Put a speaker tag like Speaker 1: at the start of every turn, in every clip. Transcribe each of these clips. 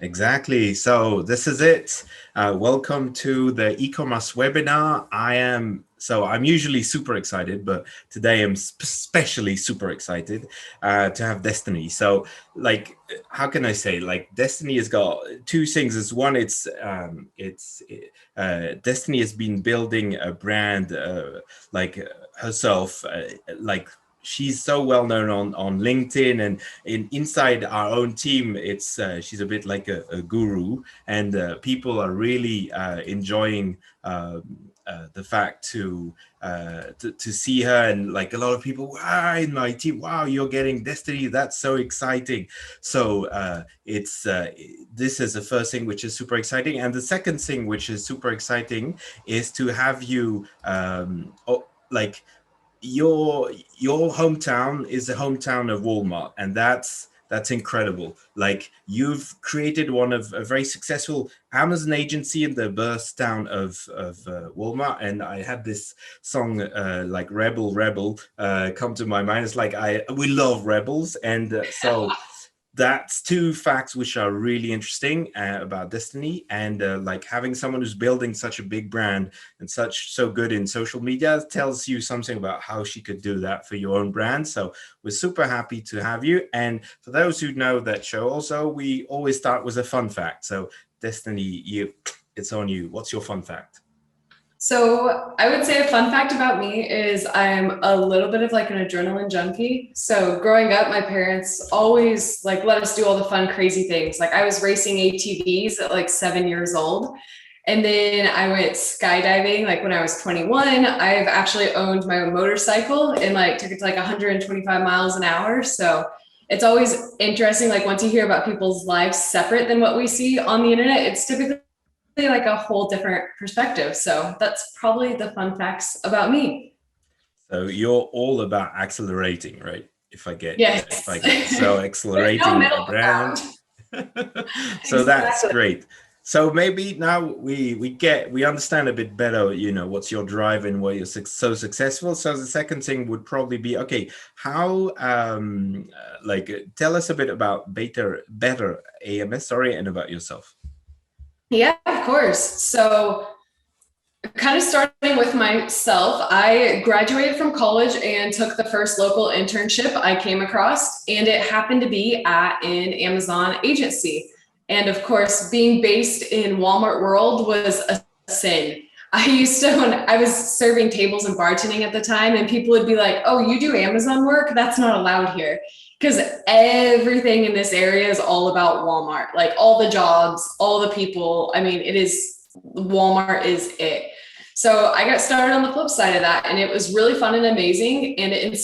Speaker 1: Exactly. So this is it. Welcome to the e-commerce webinar. I'm usually super excited, but today I'm especially super excited to have Destiny. So like, how can I say? Like, Destiny has got two things. Is one, Destiny has been building a brand like herself, like. She's so well known on LinkedIn, and inside our own team, it's she's a bit like a guru, and people are really enjoying the fact to see her, and like a lot of people, wow, in my team, wow, you're getting Destiny, that's so exciting. So it's this is the first thing which is super exciting, and the second thing which is super exciting is to have you like your hometown is the hometown of Walmart, and that's incredible. Like, you've created one of a very successful Amazon agency in the birth town of Walmart, and I had this song like Rebel Rebel come to my mind. It's like we love rebels, and so that's two facts which are really interesting about Destiny, and like having someone who's building such a big brand and so good in social media tells you something about how she could do that for your own brand. So we're super happy to have you. And for those who know that show, also we always start with a fun fact. So Destiny, it's on you. What's your fun fact?
Speaker 2: So I would say a fun fact about me is I'm a little bit of like an adrenaline junkie. So growing up, my parents always like let us do all the fun, crazy things. Like I was racing ATVs at like 7 years old. And then I went skydiving like when I was 21. I've actually owned my own motorcycle and like took it to like 125 miles an hour. So it's always interesting. Like once you hear about people's lives separate than what we see on the internet, it's typically like a whole different perspective. So that's probably the fun facts about me.
Speaker 1: So you're all about accelerating, right? If I
Speaker 2: Yes.
Speaker 1: get so
Speaker 2: There's no
Speaker 1: accelerating a
Speaker 2: middle
Speaker 1: brand.
Speaker 2: ground.
Speaker 1: So that's
Speaker 2: Exactly.
Speaker 1: great. So maybe now we understand a bit better, what's your drive and why you're so successful. So the second thing would probably be, okay, how tell us a bit about better AMS, sorry, and about yourself.
Speaker 2: Yeah, of course. So kind of starting with myself, I graduated from college and took the first local internship I came across, and it happened to be at an Amazon agency. And of course, being based in Walmart world was a sin. I used to, when I was serving tables and bartending at the time, and people would be like, "Oh, you do Amazon work? That's not allowed here." Because everything in this area is all about Walmart, like all the jobs, all the people. I mean, it is Walmart is it. So I got started on the flip side of that, and it was really fun and amazing. And it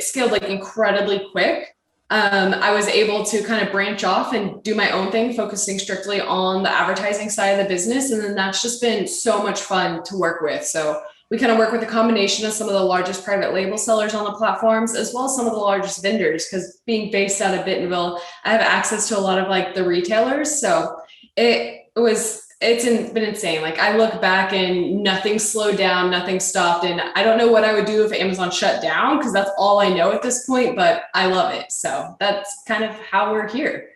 Speaker 2: scaled like incredibly quick. I was able to kind of branch off and do my own thing, focusing strictly on the advertising side of the business. And then that's just been so much fun to work with. So we kind of work with a combination of some of the largest private label sellers on the platforms, as well as some of the largest vendors, because being based out of Bentonville, I have access to a lot of like the retailers. So been insane. Like I look back and nothing slowed down, nothing stopped. And I don't know what I would do if Amazon shut down, because that's all I know at this point, but I love it. So that's kind of how we're here.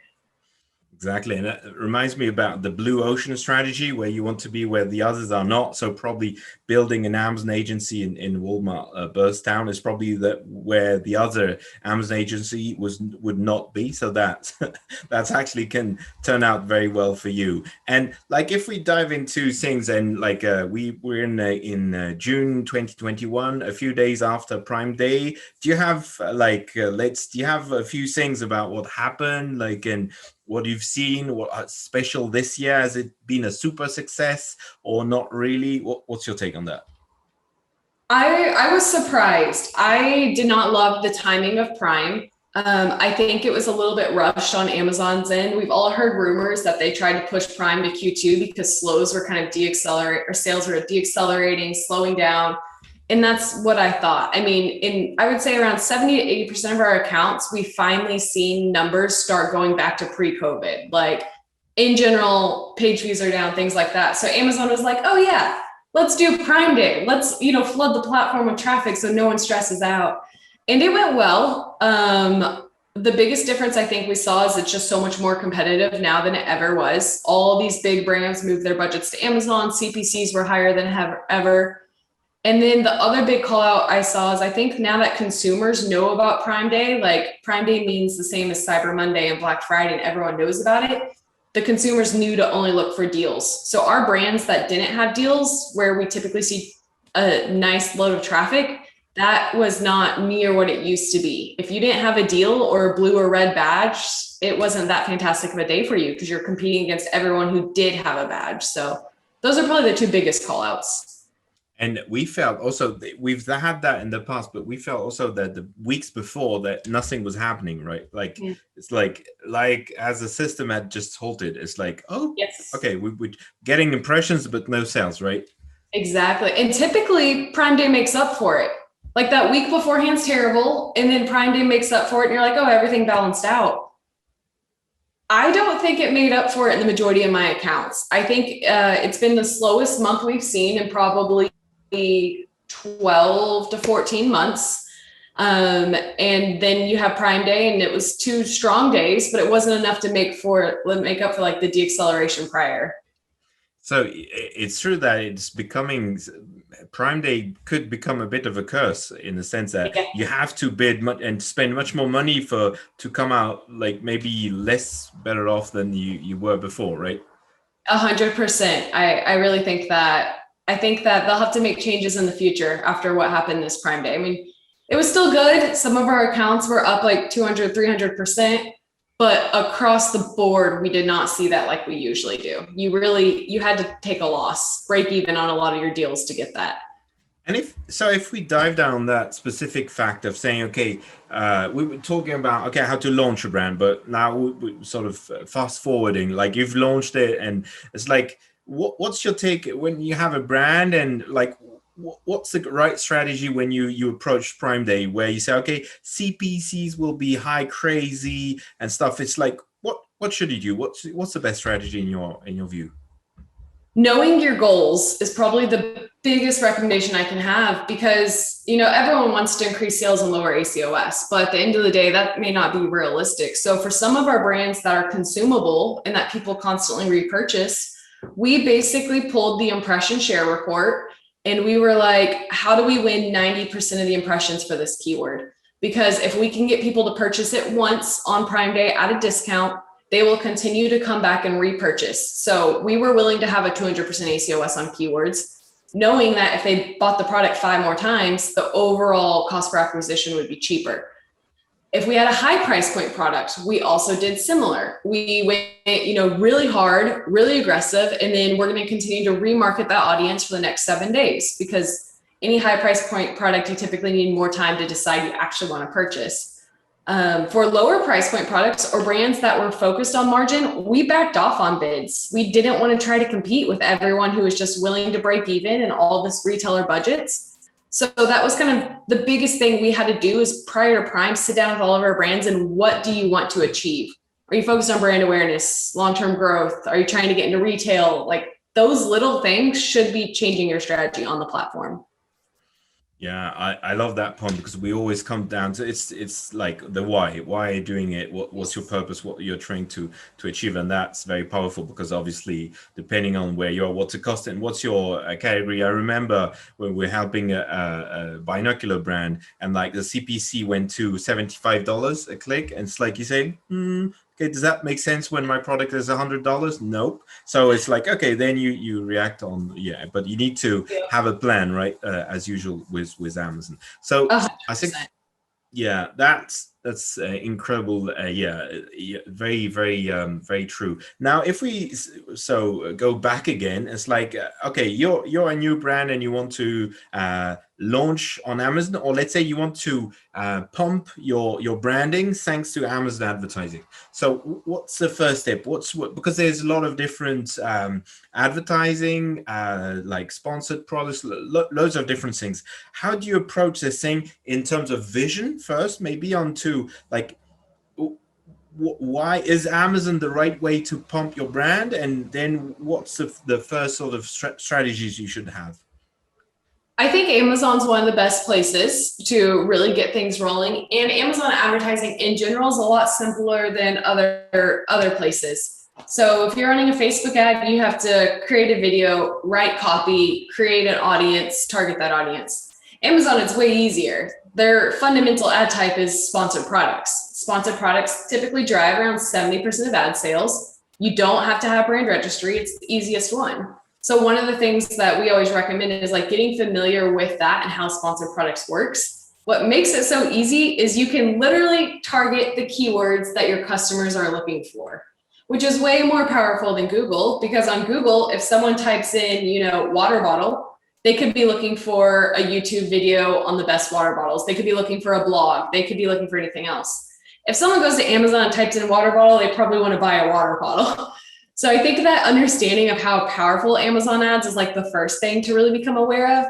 Speaker 1: Exactly. And that reminds me about the blue ocean strategy, where you want to be where the others are not. So probably building an Amazon agency in Walmart Burstown is probably where the other Amazon agency would not be. So that that's actually can turn out very well for you. And like, if we dive into things, and like we're in June 2021, a few days after Prime Day. Do you have do you have a few things about what happened, like, and what you've seen, what's special this year? Has it been a super success or not really? What's your take on that?
Speaker 2: I was surprised. I did not love the timing of Prime. I think it was a little bit rushed on Amazon's end. We've all heard rumors that they tried to push Prime to Q2 because slows were kind of or sales were deaccelerating, slowing down. And that's what I thought. I mean, I would say around 70 to 80% of our accounts, we finally seen numbers start going back to pre-COVID. Like in general, page views are down, things like that. So Amazon was like, oh yeah, let's do Prime Day. Let's, flood the platform with traffic so no one stresses out. And it went well. The biggest difference I think we saw is it's just so much more competitive now than it ever was. All these big brands moved their budgets to Amazon. CPCs were higher than ever. And then the other big call out I saw is I think now that consumers know about Prime Day, like Prime Day means the same as Cyber Monday and Black Friday, and everyone knows about it. The consumers knew to only look for deals. So our brands that didn't have deals, where we typically see a nice load of traffic, that was not near what it used to be. If you didn't have a deal or a blue or red badge, it wasn't that fantastic of a day for you because you're competing against everyone who did have a badge. So those are probably the two biggest call outs.
Speaker 1: And we felt also we've had that in the past, but we felt also that the weeks before that nothing was happening, right? Like it's like as the system had just halted. It's like, oh,
Speaker 2: yes,
Speaker 1: okay, we're getting impressions but no sales, right?
Speaker 2: Exactly. And typically Prime Day makes up for it. Like that week beforehand's terrible, and then Prime Day makes up for it, and you're like, oh, everything balanced out. I don't think it made up for it in the majority of my accounts. I think it's been the slowest month we've seen in probably 12 to 14 months. And then you have Prime Day, and it was 2 strong days, but it wasn't enough to make up for like the deacceleration prior.
Speaker 1: So it's true that it's becoming, Prime Day could become a bit of a curse in the sense that you have to bid and spend much more money to come out like maybe less better off than you were before, right?
Speaker 2: 100%. I really think that. I think that they'll have to make changes in the future after what happened this Prime Day. I mean, it was still good. Some of our accounts were up like 200, 300%, but across the board, we did not see that like we usually do. You had to take a loss, break even on a lot of your deals to get that.
Speaker 1: And if we dive down that specific fact of saying, okay, we were talking about, okay, how to launch a brand, but now we're sort of fast forwarding, like you've launched it and it's like, what's your take when you have a brand and like, what's the right strategy when you approach Prime Day where you say, okay, CPCs will be high crazy and stuff. It's like, what should you do? What's the best strategy in your view?
Speaker 2: Knowing your goals is probably the biggest recommendation I can have because, everyone wants to increase sales and lower ACOS, but at the end of the day, that may not be realistic. So for some of our brands that are consumable and that people constantly repurchase, we basically pulled the impression share report and we were like, how do we win 90% of the impressions for this keyword? Because if we can get people to purchase it once on Prime Day at a discount, they will continue to come back and repurchase. So we were willing to have a 200% ACOS on keywords, knowing that if they bought the product 5 more times, the overall cost per acquisition would be cheaper. If we had a high price point product, we also did similar. We went, really hard, really aggressive, and then we're going to continue to remarket that audience for the next 7 days because any high price point product, you typically need more time to decide you actually want to purchase. For lower price point products or brands that were focused on margin, we backed off on bids. We didn't want to try to compete with everyone who was just willing to break even and all this retailer budgets. So that was kind of the biggest thing we had to do is prior to Prime, sit down with all of our brands and what do you want to achieve? Are you focused on brand awareness, long-term growth? Are you trying to get into retail? Like those little things should be changing your strategy on the platform.
Speaker 1: Yeah, I love that point because we always come down to it's like the why are you doing it, what's your purpose, what you're trying to achieve, and that's very powerful because obviously depending on where you're, what's the cost and what's your category. I remember when we're helping a binocular brand and like the CPC went to $75 a click and it's like you say, okay, does that make sense when my product is $100? Nope. So it's like, okay, then you react on, but you need to have a plan, right? As usual with Amazon. So 100%. I think, that's incredible. Very, very, very true. Now, if we go back again, it's like, okay, you're a new brand and you want to launch on Amazon, or let's say you want to pump your branding thanks to Amazon advertising. So what's the first step? Because there's a lot of different advertising, like sponsored products, loads of different things. How do you approach this thing in terms of vision first, maybe onto like, why is Amazon the right way to pump your brand? And then what's the first sort of strategies you should have?
Speaker 2: I think Amazon's one of the best places to really get things rolling. And Amazon advertising in general is a lot simpler than other places. So if you're running a Facebook ad, you have to create a video, write copy, create an audience, target that audience. Amazon, it's way easier. Their fundamental ad type is sponsored products. Sponsored products typically drive around 70% of ad sales. You don't have to have brand registry. It's the easiest one. So one of the things that we always recommend is like getting familiar with that and how sponsored products works. What makes it so easy is you can literally target the keywords that your customers are looking for, which is way more powerful than Google, because on Google, if someone types in, water bottle, they could be looking for a YouTube video on the best water bottles. They could be looking for a blog. They could be looking for anything else. If someone goes to Amazon and types in water bottle, they probably want to buy a water bottle. So I think that understanding of how powerful Amazon ads is like the first thing to really become aware of.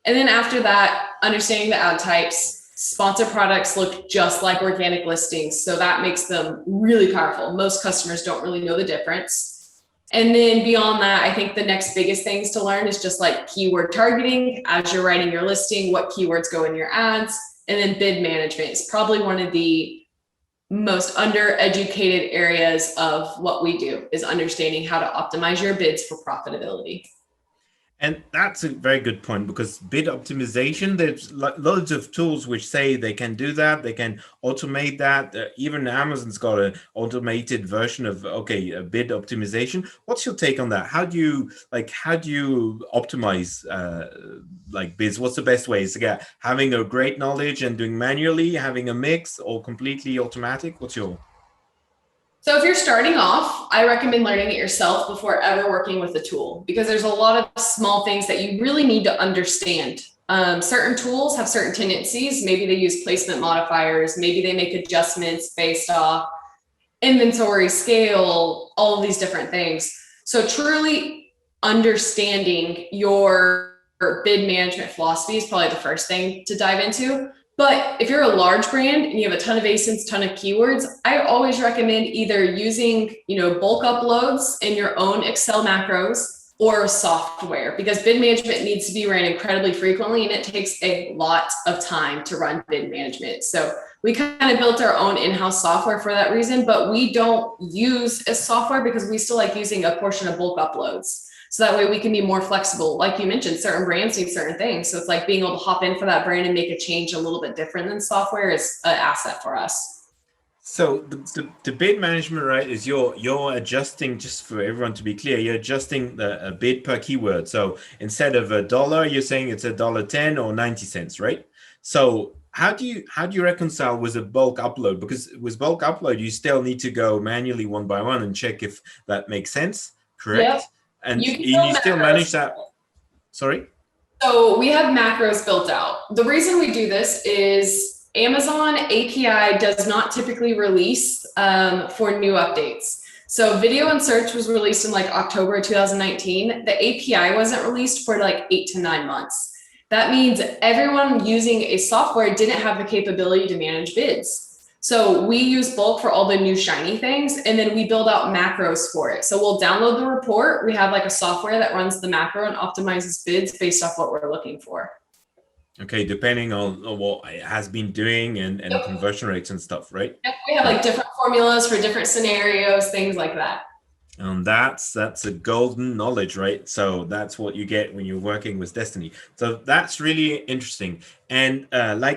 Speaker 2: And then after that, understanding the ad types. Sponsored products look just like organic listings. So that makes them really powerful. Most customers don't really know the difference. And then beyond that, I think the next biggest things to learn is just like keyword targeting. As you're writing your listing, what keywords go in your ads. And then bid management is probably one of the most undereducated areas of what we do, is understanding how to optimize your bids for profitability.
Speaker 1: And that's a very good point, because bid optimization, there's loads of tools which say they can do that. They can automate that. Even Amazon's got an automated version of, a bid optimization. What's your take on that? How do you optimize bids? What's the best way? Is it having a great knowledge and doing manually, having a mix, or completely automatic? What's your...
Speaker 2: So if you're starting off, I recommend learning it yourself before ever working with a tool, because there's a lot of small things that you really need to understand. Certain tools have certain tendencies. Maybe they use placement modifiers. Maybe they make adjustments based off inventory, scale, all of these different things. So truly understanding your bid management philosophy is probably the first thing to dive into. But if you're a large brand and you have a ton of ASINs, ton of keywords, I always recommend either using, bulk uploads in your own Excel macros or software, because bid management needs to be ran incredibly frequently and it takes a lot of time to run bid management. So we kind of built our own in-house software for that reason, but we don't use a software because we still like using a portion of bulk uploads. So that way we can be more flexible. Like you mentioned, certain brands need certain things. So it's like being able to hop in for that brand and make a change a little bit different than software is an asset for us.
Speaker 1: So the bid management, right, is you're adjusting, just for everyone to be clear, you're adjusting the bid per keyword. So instead of $1, you're saying it's $1.10 or 90 cents, right? So how do you reconcile with a bulk upload? Because with bulk upload, you still need to go manually one by one and check if that makes sense, correct?
Speaker 2: Yep.
Speaker 1: And you still manage that. Sorry?
Speaker 2: So we have macros built out. The reason we do this is Amazon API does not typically release for new updates. So video and search was released in like October 2019. The API wasn't released for like 8 to 9 months. That means everyone using a software didn't have the capability to manage bids. So we use bulk for all the new shiny things, and then we build out macros for it. So we'll download the report. We have like a software that runs the macro and optimizes bids based off what we're looking for.
Speaker 1: Okay, depending on what it has been doing and
Speaker 2: Yep.
Speaker 1: Conversion rates and stuff, right?
Speaker 2: Yep. We have like different formulas for different scenarios, things like that.
Speaker 1: And that's a golden knowledge, right? So that's what you get when you're working with Destiny. So that's really interesting. And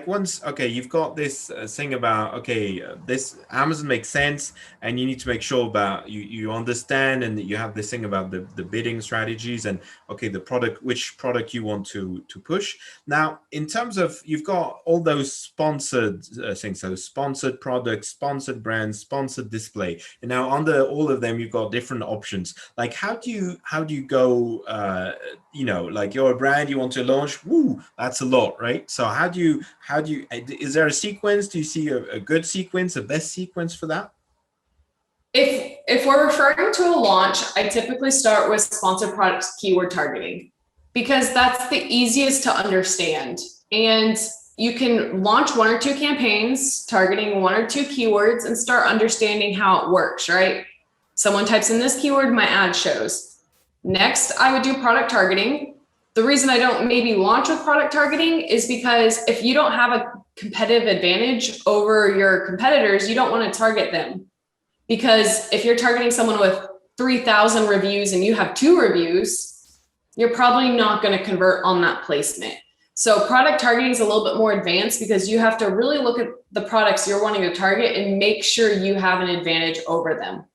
Speaker 1: once, you've got this thing about, this Amazon makes sense, and you need to make sure about you understand, and you have this thing about the bidding strategies and the product, which product you want to push. Now, in terms of, you've got all those sponsored things, so sponsored products, sponsored brands, sponsored display, and now under all of them, you've got different options. Like how do you go? Like you're a brand, you want to launch. Woo, that's a lot, right? So how do you? Is there a sequence? Do you see a good sequence, a best sequence for that?
Speaker 2: If we're referring to a launch, I typically start with sponsored products keyword targeting, because that's the easiest to understand. And you can launch 1 or 2 campaigns targeting 1 or 2 keywords and start understanding how it works, right? Someone types in this keyword, my ad shows. Next, I would do product targeting. The reason I don't maybe launch with product targeting is because if you don't have a competitive advantage over your competitors, you don't want to target them. Because if you're targeting someone with 3,000 reviews and you have 2 reviews, you're probably not going to convert on that placement. So product targeting is a little bit more advanced because you have to really look at the products you're wanting to target and make sure you have an advantage over them.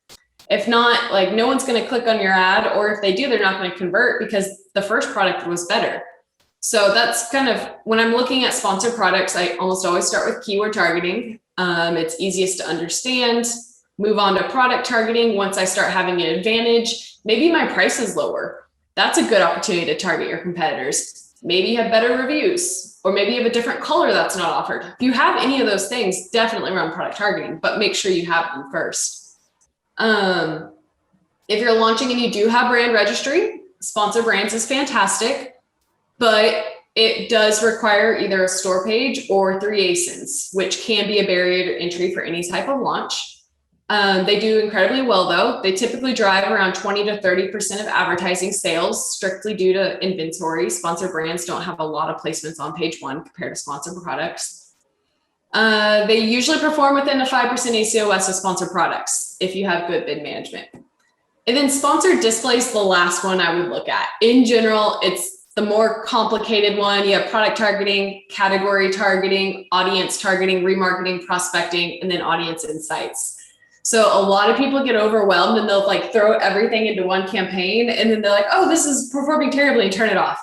Speaker 2: If not, like, no one's going to click on your ad, or if they do, they're not going to convert because the first product was better. So that's kind of, when I'm looking at sponsored products, I almost always start with keyword targeting. It's easiest to understand. Move on to product targeting. Once I start having an advantage, maybe my price is lower. That's a good opportunity to target your competitors. Maybe you have better reviews, or maybe you have a different color that's not offered. If you have any of those things, definitely run product targeting, but make sure you have them first. If you're launching and you do have brand registry, sponsor brands is fantastic, but it does require either a store page or 3 ASINs, which can be a barrier to entry for any type of launch. They do incredibly well though. They typically drive around 20 to 30% of advertising sales strictly due to inventory. Sponsor brands don't have a lot of placements on page 1 compared to sponsored products. They usually perform within a 5% ACOS of sponsored products if you have good bid management. And then sponsored display is the last one I would look at. In general, it's the more complicated one. You have product targeting, category targeting, audience targeting, remarketing, prospecting, and then audience insights. So a lot of people get overwhelmed and they'll like throw everything into one campaign, and then they're like, oh, this is performing terribly, and turn it off.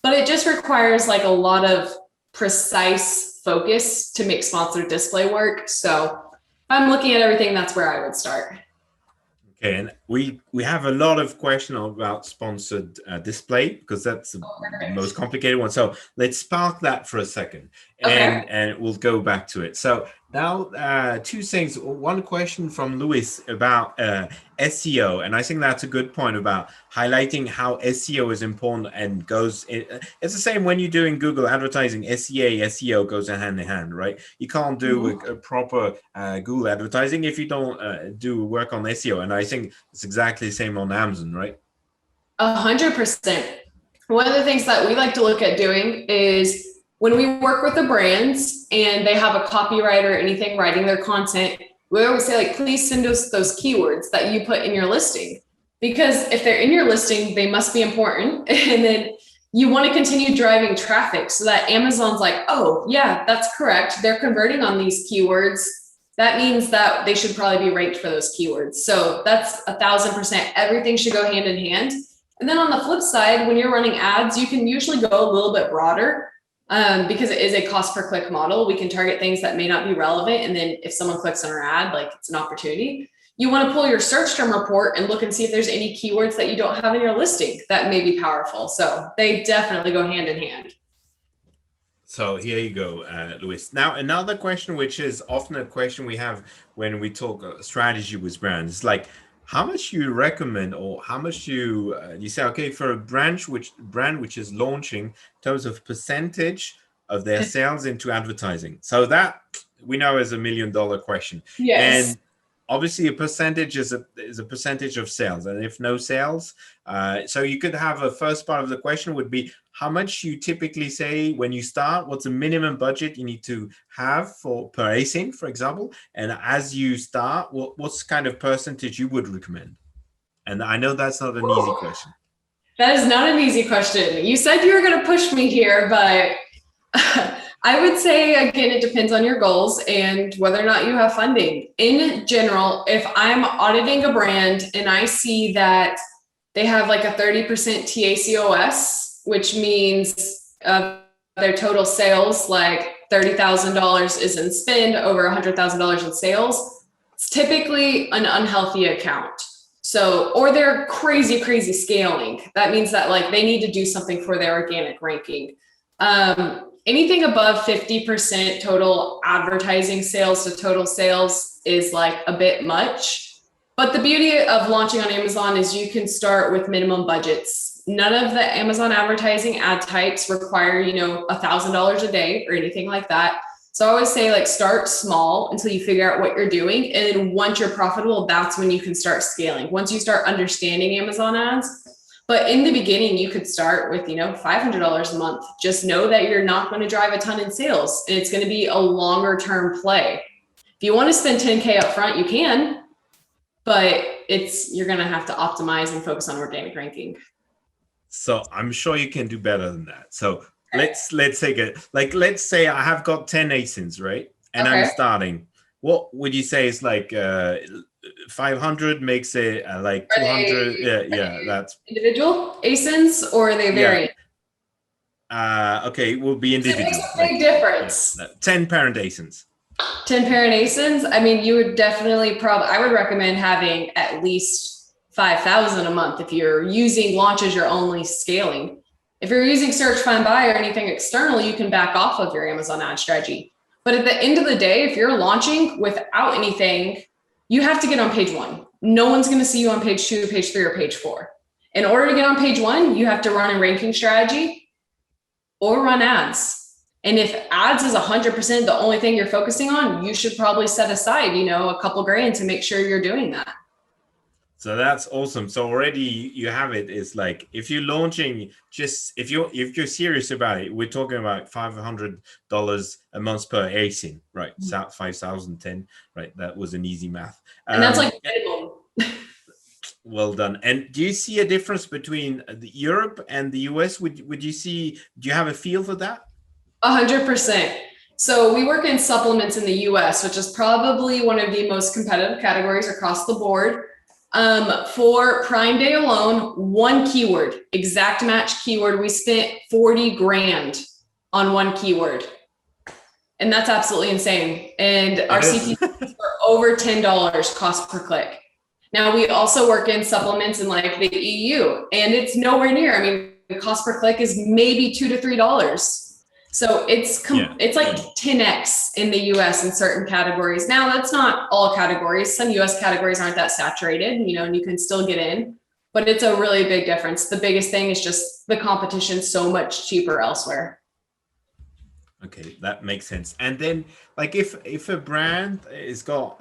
Speaker 2: But it just requires like a lot of precise focus to make sponsored display work. So if I'm looking at everything, that's where I would start.
Speaker 1: Okay, and we have a lot of questions about sponsored display, because that's the most complicated one. So let's park that for a second, and we'll go back to it. So now 2 things. One question from Louis about SEO, and I think that's a good point about highlighting how SEO is important and goes. It's the same when you're doing Google advertising. SEO goes hand in hand, right? You can't do a proper Google advertising if you don't do work on SEO, and I think it's exactly the same on Amazon, right?
Speaker 2: 100%. One of the things that we like to look at doing is when we work with the brands and they have a copywriter or anything writing their content, we always say, like, please send us those keywords that you put in your listing, because if they're in your listing, they must be important. And then you want to continue driving traffic so that Amazon's like, oh yeah, that's correct, they're converting on these keywords. That means that they should probably be ranked for those keywords. So that's 1,000%. Everything should go hand in hand. And then on the flip side, when you're running ads, you can usually go a little bit broader. Because it is a cost per click model. We can target things that may not be relevant. And then if someone clicks on our ad, like, it's an opportunity. You want to pull your search term report and look and see if there's any keywords that you don't have in your listing that may be powerful. So they definitely go hand in hand.
Speaker 1: So here you go, Louis. Now, another question, which is often a question we have when we talk strategy with brands, is like, how much you recommend, or how much you say, okay, for a brand which is launching, in terms of percentage of their sales into advertising. So that we know is $1 million question.
Speaker 2: Yes.
Speaker 1: And obviously a percentage is a percentage of sales. And if no sales, so you could have a first part of the question would be, how much you typically say when you start, what's the minimum budget you need to have per ASIN, for example? And as you start, what's kind of percentage you would recommend? And I know that's not an easy question.
Speaker 2: That is not an easy question. You said you were going to push me here, but I would say, again, it depends on your goals and whether or not you have funding. In general, if I'm auditing a brand and I see that they have like a 30% TACOS, which means their total sales, like $30,000 is in spend, over $100,000 in sales, it's typically an unhealthy account. So, or they're crazy scaling. That means that like they need to do something for their organic ranking. Anything above 50% total advertising sales to total sales is like a bit much. But the beauty of launching on Amazon is you can start with minimum budgets. None of the Amazon advertising ad types require, $1,000 a day or anything like that. So I always say, like, start small until you figure out what you're doing. And then once you're profitable, that's when you can start scaling. Once you start understanding Amazon ads, But in the beginning, you could start with, $500 a month. Just know that you're not going to drive a ton in sales, and it's going to be a longer term play. If you want to spend 10K up front, you can, but you're going to have to optimize and focus on organic ranking.
Speaker 1: So I'm sure you can do better than that. So let's take it. Like, let's say I have got 10 ASINs, right? And I'm starting. What would you say is like 500 makes it like 200? Yeah, that's
Speaker 2: individual ASINs, or are they variant?
Speaker 1: Okay, it will be individual.
Speaker 2: It makes a big difference.
Speaker 1: 10 parent ASINs.
Speaker 2: 10 parent ASINs. I mean, you would definitely I would recommend having at least 5,000 a month if you're using launch as your only scaling. If you're using search, find, buy, or anything external, you can back off of your Amazon ad strategy. But at the end of the day, if you're launching without anything, you have to get on page 1. No one's going to see you on page 2, page 3, or page 4. In order to get on page 1, you have to run a ranking strategy or run ads. And if ads is 100% the only thing you're focusing on, you should probably set aside, a couple grand to make sure you're doing that.
Speaker 1: So that's awesome. So already you have it. It's like if you're launching, if you're serious about it, we're talking about $500 a month per ASIN, right? 5,010, right? That was an easy math.
Speaker 2: And that's like minimum.
Speaker 1: Well done. And do you see a difference between Europe and the US? Do you have a feel for that?
Speaker 2: 100%. So we work in supplements in the US, which is probably one of the most competitive categories across the board. For Prime Day alone, one keyword, exact match keyword, we spent 40 grand on one keyword. And that's absolutely insane. And our CPCs are over $10 cost per click. Now we also work in supplements in like the EU, and it's nowhere near. I mean, the cost per click is maybe $2 to $3. So it's like 10x in the US in certain categories. Now that's not all categories. Some US categories aren't that saturated, and you can still get in, but it's a really big difference. The biggest thing is just the competition so much cheaper elsewhere.
Speaker 1: Okay, that makes sense. And then like if a brand is got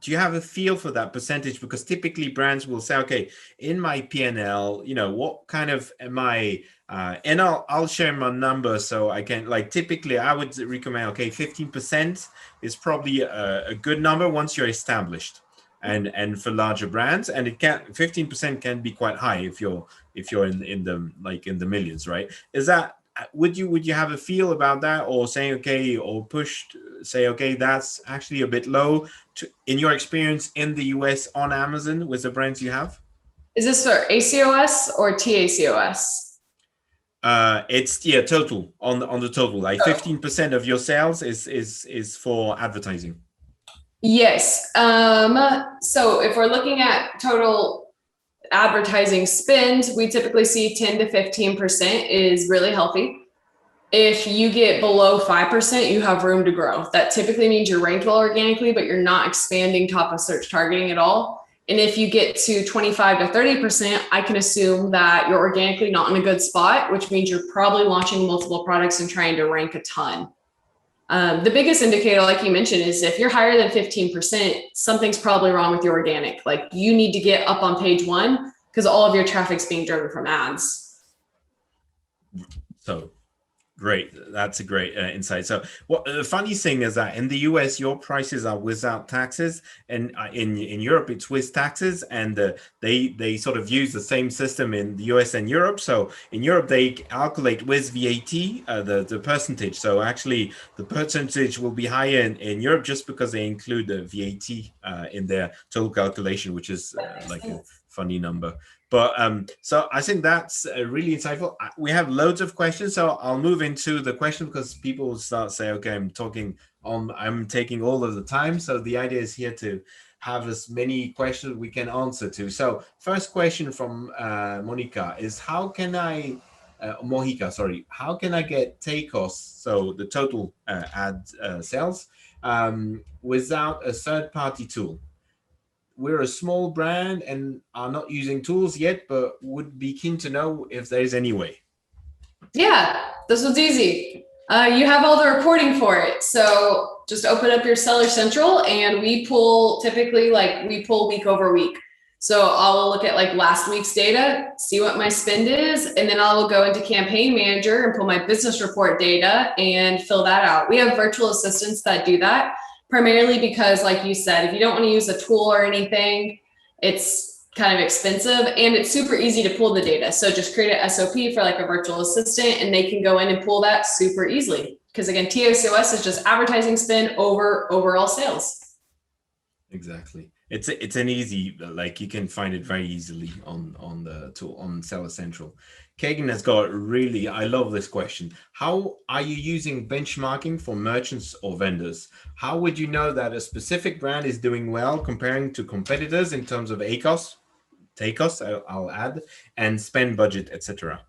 Speaker 1: do you have a feel for that percentage? Because typically brands will say, okay, in my P&L, what kind of am I, and I'll share my number so I can, typically I would recommend, okay, 15% is probably a good number once you're established. And for larger brands, and 15% can be quite high if you're in the millions, right? Is that, would you have a feel about that, or saying okay, that's actually a bit low in your experience in the US on Amazon with the brands you have?
Speaker 2: Is this for ACOS or TACOS?
Speaker 1: It's total on the total, 15% of your sales is for advertising.
Speaker 2: Yes. So if we're looking at total advertising spend, we typically see 10 to 15% is really healthy. If you get below 5%, you have room to grow. That typically means you're ranked well organically, but you're not expanding top of search targeting at all. And if you get to 25 to 30%, I can assume that you're organically not in a good spot, which means you're probably launching multiple products and trying to rank a ton. The biggest indicator, like you mentioned, is if you're higher than 15%, something's probably wrong with your organic. Like you need to get up on page 1 because all of your traffic's being driven from ads.
Speaker 1: So great. That's a great insight. So the funny thing is that in the US, your prices are without taxes, and in Europe, it's with taxes, and they sort of use the same system in the US and Europe. So in Europe, they calculate with VAT the percentage. So actually, the percentage will be higher in Europe just because they include the VAT in their total calculation, which is like a funny number. But so I think that's really insightful. We have loads of questions, so I'll move into the question because people will start say, okay, I'm taking all of the time. So the idea is here to have as many questions we can answer to. So first question from Monica is how can I get TACOS, so the total ad sales, without a third-party tool? We're a small brand and are not using tools yet, but would be keen to know if there's any way.
Speaker 2: Yeah, this one's easy. You have all the reporting for it. So just open up your Seller Central and we pull week over week. So I'll look at like last week's data, see what my spend is, and then I will go into Campaign Manager and pull my business report data and fill that out. We have virtual assistants that do that, primarily because, like you said, if you don't want to use a tool or anything, it's kind of expensive and it's super easy to pull the data. So just create an SOP for like a virtual assistant and they can go in and pull that super easily. Because again, TOCOS is just advertising spend over overall sales.
Speaker 1: Exactly. It's an easy, like you can find it very easily on the tool on Seller Central. Kagan has got really, I love this question. How are you using benchmarking for merchants or vendors? How would you know that a specific brand is doing well comparing to competitors in terms of ACOS, TACOS, I'll add, and spend budget, etc.?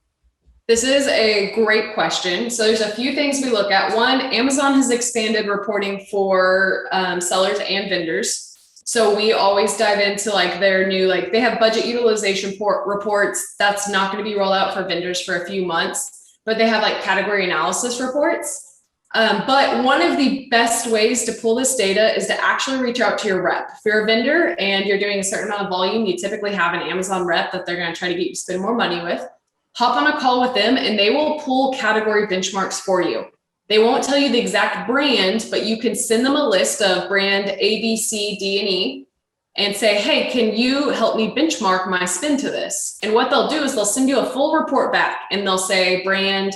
Speaker 2: This is a great question. So there's a few things we look at. One, Amazon has expanded reporting for sellers and vendors. So we always dive into like their new, like they have budget utilization reports. That's not going to be rolled out for vendors for a few months, but they have like category analysis reports. But one of the best ways to pull this data is to actually reach out to your rep. If you're a vendor and you're doing a certain amount of volume, you typically have an Amazon rep that they're going to try to get you to spend more money with. Hop on a call with them and they will pull category benchmarks for you. They won't tell you the exact brand, but you can send them a list of brand A, B, C, D, and E and say, hey, can you help me benchmark my spend to this? And what they'll do is they'll send you a full report back and they'll say brand,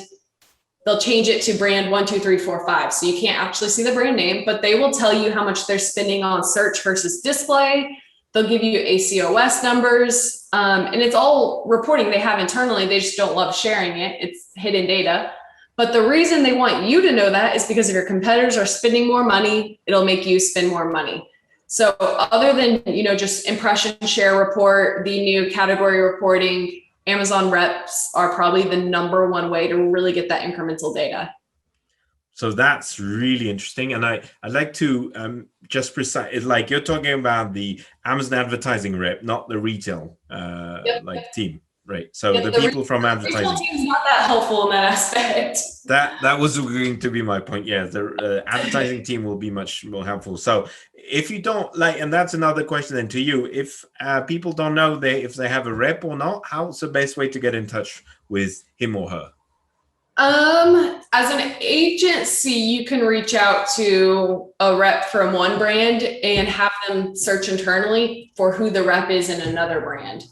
Speaker 2: they'll change it to brand 1, 2, 3, 4, 5. So you can't actually see the brand name, but they will tell you how much they're spending on search versus display. They'll give you ACOS numbers, and it's all reporting they have internally. They just don't love sharing it. It's hidden data. But the reason they want you to know that is because if your competitors are spending more money, it'll make you spend more money. So other than, just impression share report, the new category reporting, Amazon reps are probably the number one way to really get that incremental data.
Speaker 1: So that's really interesting. And I'd like to just precise, like you're talking about the Amazon advertising rep, not the retail team. Right. So the people from advertising.
Speaker 2: Retail team's not that helpful in that aspect.
Speaker 1: That was going to be my point. Yeah, the advertising team will be much more helpful. So if you don't and that's another question then to you. If people don't know if they have a rep or not, how's the best way to get in touch with him or her?
Speaker 2: As an agency, you can reach out to a rep from one brand and have them search internally for who the rep is in another brand.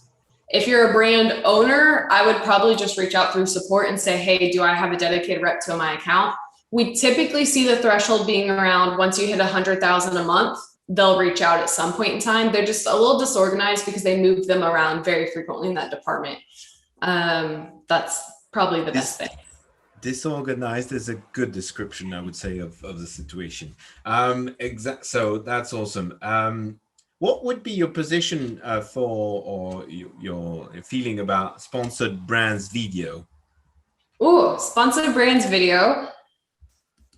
Speaker 2: If you're a brand owner, I would probably just reach out through support and say, hey, do I have a dedicated rep to my account? We typically see the threshold being around once you hit 100,000 a month, they'll reach out at some point in time. They're just a little disorganized because they move them around very frequently in that department. That's probably the best thing.
Speaker 1: Disorganized is a good description, I would say, of the situation. So that's awesome. What would be your position or your feeling about sponsored brands video?
Speaker 2: Ooh, sponsored brands video.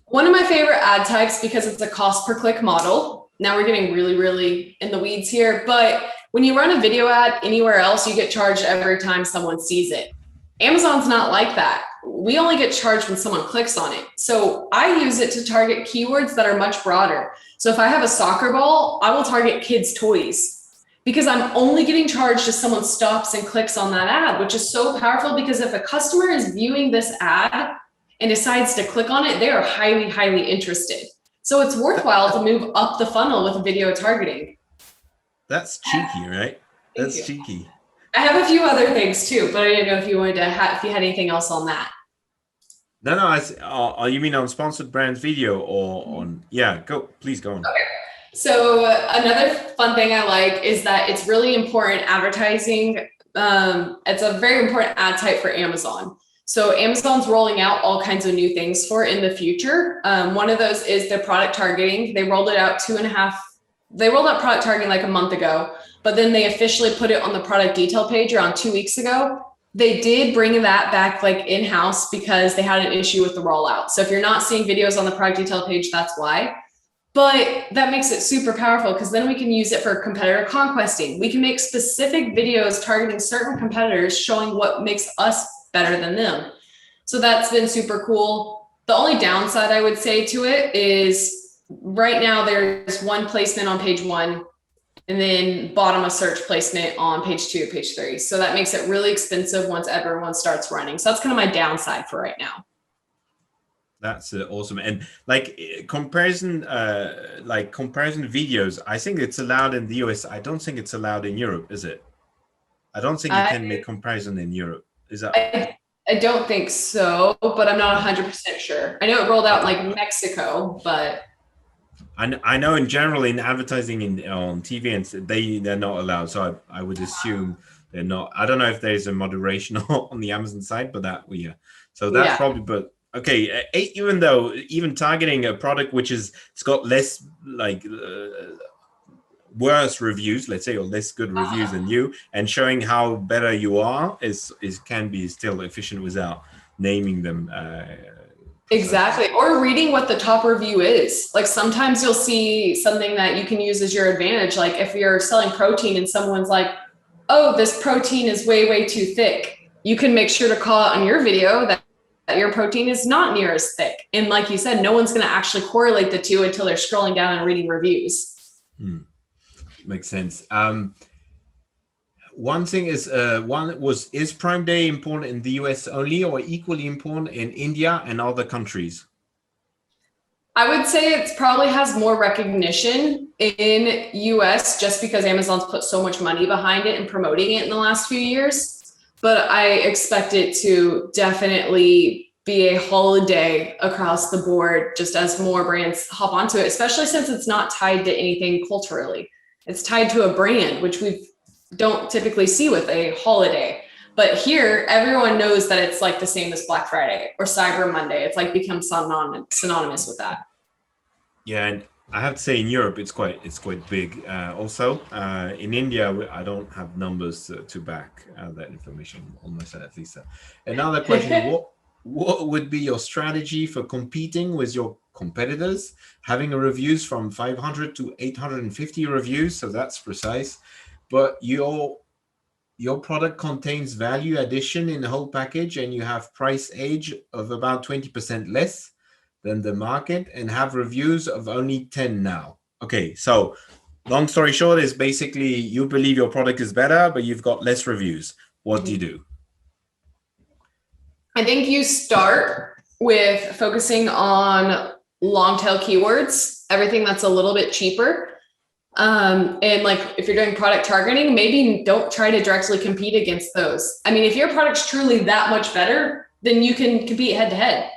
Speaker 2: One of my favorite ad types because it's a cost per click model. Now we're getting really, really in the weeds here, but when you run a video ad anywhere else, you get charged every time someone sees it. Amazon's not like that. We only get charged when someone clicks on it. So I use it to target keywords that are much broader. So if I have a soccer ball, I will target kids' toys because I'm only getting charged if someone stops and clicks on that ad, which is so powerful because if a customer is viewing this ad and decides to click on it, they are highly, highly interested. So it's worthwhile to move up the funnel with video targeting.
Speaker 1: That's cheeky, right? That's cheeky.
Speaker 2: I have a few other things too, but I didn't know if you wanted to if you had anything else on that.
Speaker 1: No, you mean on sponsored brands video or on, please go on.
Speaker 2: Okay. So another fun thing I like is that it's really important advertising. It's a very important ad type for Amazon. So Amazon's rolling out all kinds of new things for it in the future. One of those is their product targeting. They rolled it out they rolled out product targeting like a month ago, but then they officially put it on the product detail page around 2 weeks ago. They did bring that back like in-house because they had an issue with the rollout. So if you're not seeing videos on the product detail page, that's why. But that makes it super powerful because then we can use it for competitor conquesting. We can make specific videos targeting certain competitors, showing what makes us better than them. So that's been super cool. The only downside I would say to it is right now there's one placement on page 1 and then bottom of search placement on page 2, page 3. So that makes it really expensive once everyone starts running. So that's kind of my downside for right now.
Speaker 1: That's awesome. And like comparison videos, I think it's allowed in the US. I don't think it's allowed in Europe, is it? I don't think you can make comparison in Europe. Is that?
Speaker 2: I don't think so, but I'm not 100% sure. I know it rolled out in like Mexico, but
Speaker 1: I know in general in advertising on TV and they're not allowed. So I would assume they're not. I don't know if there's a moderation on the Amazon side, but that so that's probably. But okay, even targeting a product which it's got less like worse reviews, let's say, or less good reviews than you, and showing how better you are is can be still efficient without naming them.
Speaker 2: Exactly. Or reading what the top review is. Like sometimes you'll see something that you can use as your advantage. Like if you're selling protein and someone's like, oh, this protein is way, way too thick. You can make sure to call out on your video that your protein is not near as thick. And like you said, no one's going to actually correlate the two until they're scrolling down and reading reviews.
Speaker 1: Makes sense. One thing is, is Prime Day important in the US only or equally important in India and other countries?
Speaker 2: I would say it probably has more recognition in US just because Amazon's put so much money behind it and promoting it in the last few years. But I expect it to definitely be a holiday across the board, just as more brands hop onto it, especially since it's not tied to anything culturally. It's tied to a brand, which we don't typically see with a holiday. But here, everyone knows that it's like the same as Black Friday or Cyber Monday. It's like become synonymous with that.
Speaker 1: Yeah, and I have to say in Europe, it's quite big. Also, in India, I don't have numbers to back that information on my side at least. Another question: what would be your strategy for competing with your competitors? Having reviews from 500 to 850 reviews, so that's precise. But your product contains value addition in the whole package, and you have price age of about 20% less than the market, and have reviews of only 10 now. Okay, so long story short is basically you believe your product is better, but you've got less reviews. What do you do?
Speaker 2: I think you start with focusing on long tail keywords, everything that's a little bit cheaper. And like if you're doing product targeting, maybe don't try to directly compete against those. I mean, if your product's truly that much better, then you can compete head to head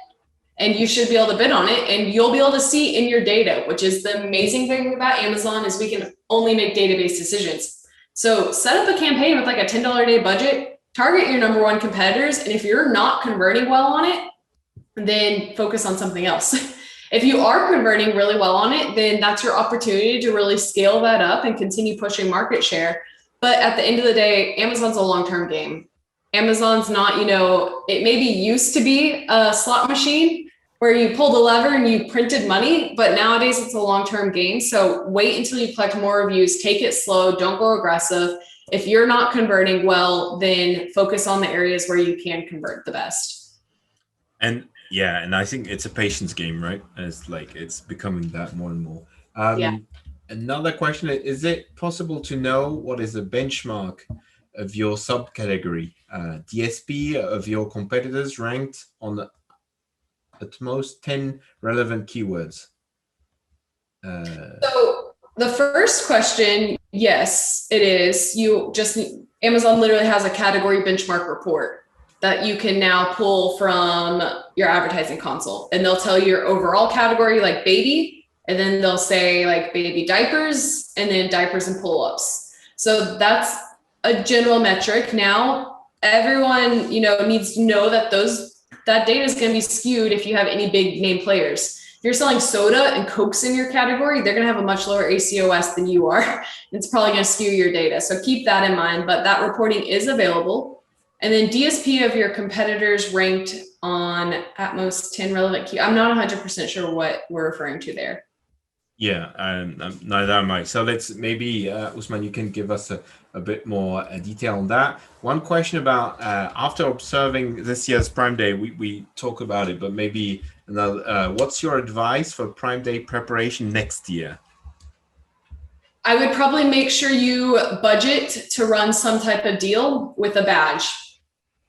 Speaker 2: and you should be able to bid on it, and you'll be able to see in your data, which is the amazing thing about Amazon is we can only make database decisions. So set up a campaign with like a $10 a day budget, target your number one competitors. And if you're not converting well on it, then focus on something else. If you are converting really well on it, then that's your opportunity to really scale that up and continue pushing market share. But at the end of the day, Amazon's a long-term game. Amazon's not, it maybe used to be a slot machine where you pulled a lever and you printed money, but nowadays it's a long-term game. So wait until you collect more reviews, take it slow, don't go aggressive. If you're not converting well, then focus on the areas where you can convert the best.
Speaker 1: And I think it's a patience game, right? It's becoming that more and more. Another question, is it possible to know what is the benchmark of your subcategory, DSP of your competitors ranked on at most 10 relevant keywords?
Speaker 2: So the first question, yes, it is. Amazon literally has a category benchmark report that you can now pull from your advertising console, and they'll tell you your overall category, like baby, and then they'll say like baby diapers, and then diapers and pull-ups. So that's a general metric. Now everyone, needs to know that that data is going to be skewed if you have any big name players. If you're selling soda and Cokes in your category, they're going to have a much lower ACOS than you are. It's probably going to skew your data. So keep that in mind, but that reporting is available. And then DSP of your competitors ranked on at most 10 relevant key. I'm not 100% sure what we're referring to there.
Speaker 1: Yeah, neither am I. So let's maybe, Usman, you can give us a bit more detail on that. One question about, after observing this year's Prime Day, we talk about it, but maybe another, what's your advice for Prime Day preparation next year?
Speaker 2: I would probably make sure you budget to run some type of deal with a badge.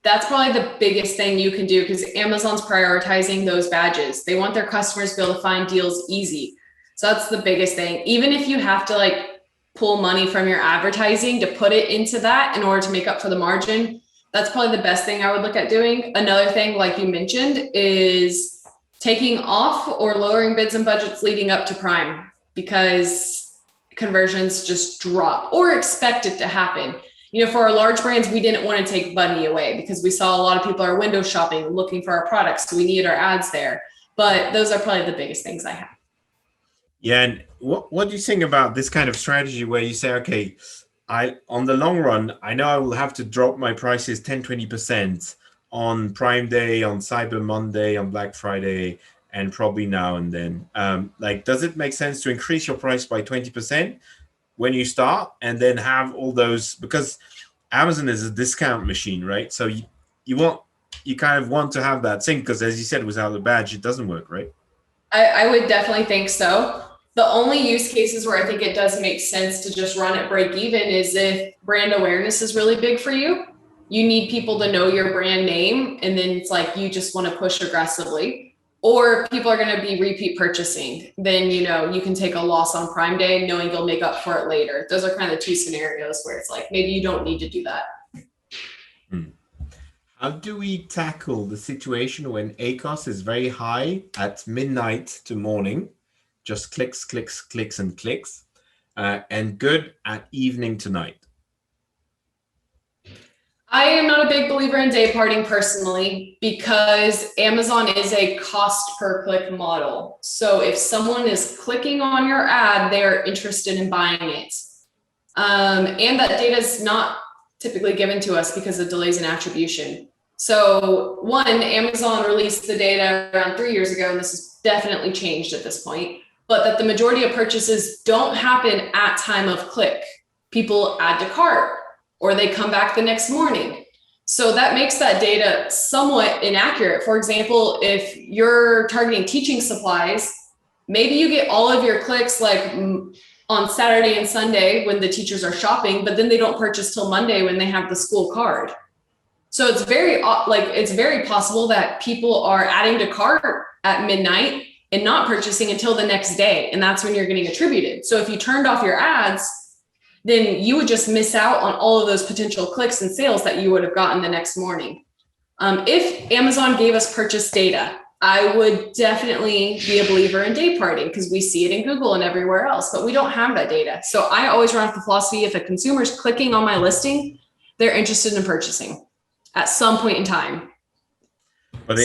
Speaker 2: That's probably the biggest thing you can do because Amazon's prioritizing those badges. They want their customers to be able to find deals easy. So that's the biggest thing. Even if you have to like pull money from your advertising to put it into that in order to make up for the margin, that's probably the best thing I would look at doing. Another thing, like you mentioned, is taking off or lowering bids and budgets leading up to Prime because conversions just drop or expect it to happen. You know, for our large brands, we didn't want to take money away because we saw a lot of people are window shopping, looking for our products. So we needed our ads there. But those are probably the biggest things I have.
Speaker 1: Yeah, and what do you think about this kind of strategy where you say, okay, on the long run, I know I will have to drop my prices 10-20% on Prime Day, on Cyber Monday, on Black Friday, and probably now and then. Like, does it make sense to increase your price by 20% when you start and then have all those, because Amazon is a discount machine, right? So you kind of want to have that thing because, as you said, without the badge, it doesn't work, right?
Speaker 2: I would definitely think so. The only use cases where I think it does make sense to just run it break even is if brand awareness is really big for you. You need people to know your brand name, and then it's like you just want to push aggressively. Or people are going to be repeat purchasing. Then, you know, you can take a loss on Prime Day knowing you'll make up for it later. Those are kind of the two scenarios where it's like maybe you don't need to do that.
Speaker 1: How do we tackle the situation when ACOS is very high at midnight to morning, just clicks, clicks, clicks, and clicks, and good at evening to night?
Speaker 2: I am not a big believer in day parting personally because Amazon is a cost per click model. So if someone is clicking on your ad, they're interested in buying it. And that data is not typically given to us because of delays in attribution. So one, Amazon released the data around 3 years ago, and this has definitely changed at this point, but that the majority of purchases don't happen at time of click. People add to cart or they come back the next morning. So that makes that data somewhat inaccurate. For example, if you're targeting teaching supplies, maybe you get all of your clicks like on Saturday and Sunday when the teachers are shopping, but then they don't purchase till Monday when they have the school card. So it's very possible that people are adding to cart at midnight and not purchasing until the next day. And that's when you're getting attributed. So if you turned off your ads, then you would just miss out on all of those potential clicks and sales that you would have gotten the next morning. If Amazon gave us purchase data, I would definitely be a believer in day parting because we see it in Google and everywhere else, but we don't have that data. So I always run with the philosophy, if a consumer's clicking on my listing, they're interested in purchasing at some point in time.
Speaker 1: But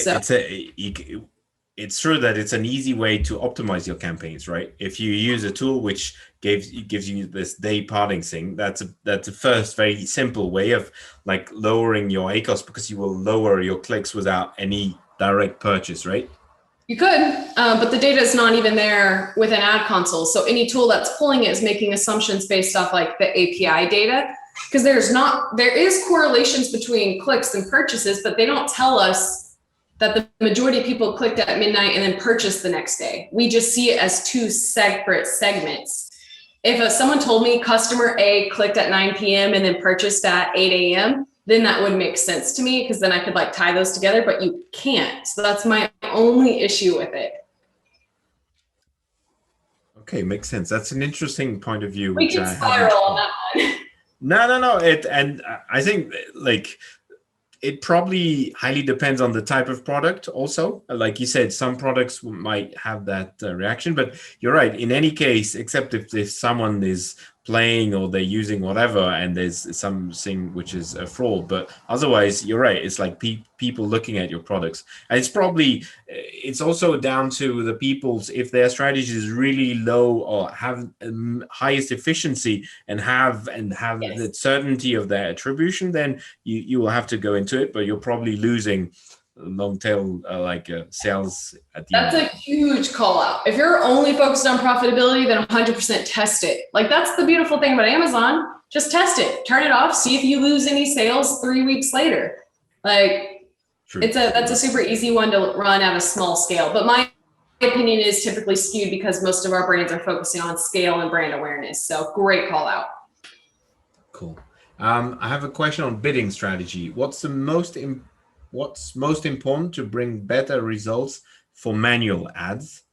Speaker 1: it's true that it's an easy way to optimize your campaigns, right? If you use a tool which gives you this day parting thing, that's the first very simple way of like lowering your ACOS because you will lower your clicks without any direct purchase, right?
Speaker 2: You could, but the data is not even there with an ad console. So any tool that's pulling it is making assumptions based off like the API data, because there is correlations between clicks and purchases, but they don't tell us that the majority of people clicked at midnight and then purchased the next day. We just see it as two separate segments. If someone told me customer A clicked at 9 p.m. and then purchased at 8 a.m., then that would make sense to me because then I could like tie those together, but you can't. So that's my only issue with it.
Speaker 1: Okay, makes sense. That's an interesting point of view.
Speaker 2: We can spiral on that one.
Speaker 1: No. And I think like it probably highly depends on the type of product also. Like you said, some products might have that reaction, but you're right. In any case, except if someone is playing or they're using whatever and there's something which is a fraud, but otherwise you're right, it's like people looking at your products, and it's also down to the people's, if their strategy is really low or have highest efficiency and have yes, the certainty of their attribution, then you will have to go into it, but you're probably losing long tail sales at the
Speaker 2: end. That's a huge call out. If you're only focused on profitability, then 100% test it. Like that's the beautiful thing about Amazon. Just test it, turn it off, see if you lose any sales 3 weeks later. Like that's a super easy one to run at a small scale. But my opinion is typically skewed because most of our brands are focusing on scale and brand awareness. So great call out.
Speaker 1: Cool. I have a question on bidding strategy. What's most important to bring better results for manual ads?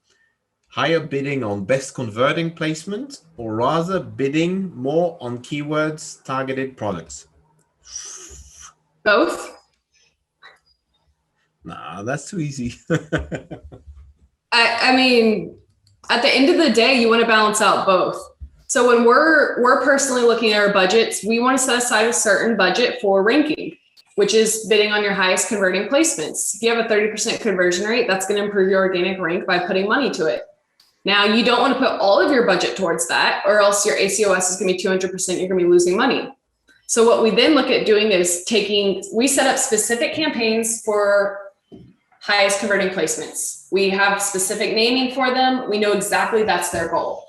Speaker 1: Higher bidding on best converting placement, or rather bidding more on keywords targeted products?
Speaker 2: Both.
Speaker 1: Nah, that's too easy.
Speaker 2: I mean, at the end of the day, you want to balance out both. So when we're personally looking at our budgets, we want to set aside a certain budget for ranking, which is bidding on your highest converting placements. If you have a 30% conversion rate, that's going to improve your organic rank by putting money to it. Now, you don't want to put all of your budget towards that, or else your ACOS is going to be 200%. You're going to be losing money. So what we then look at doing is we set up specific campaigns for highest converting placements. We have specific naming for them. We know exactly that's their goal.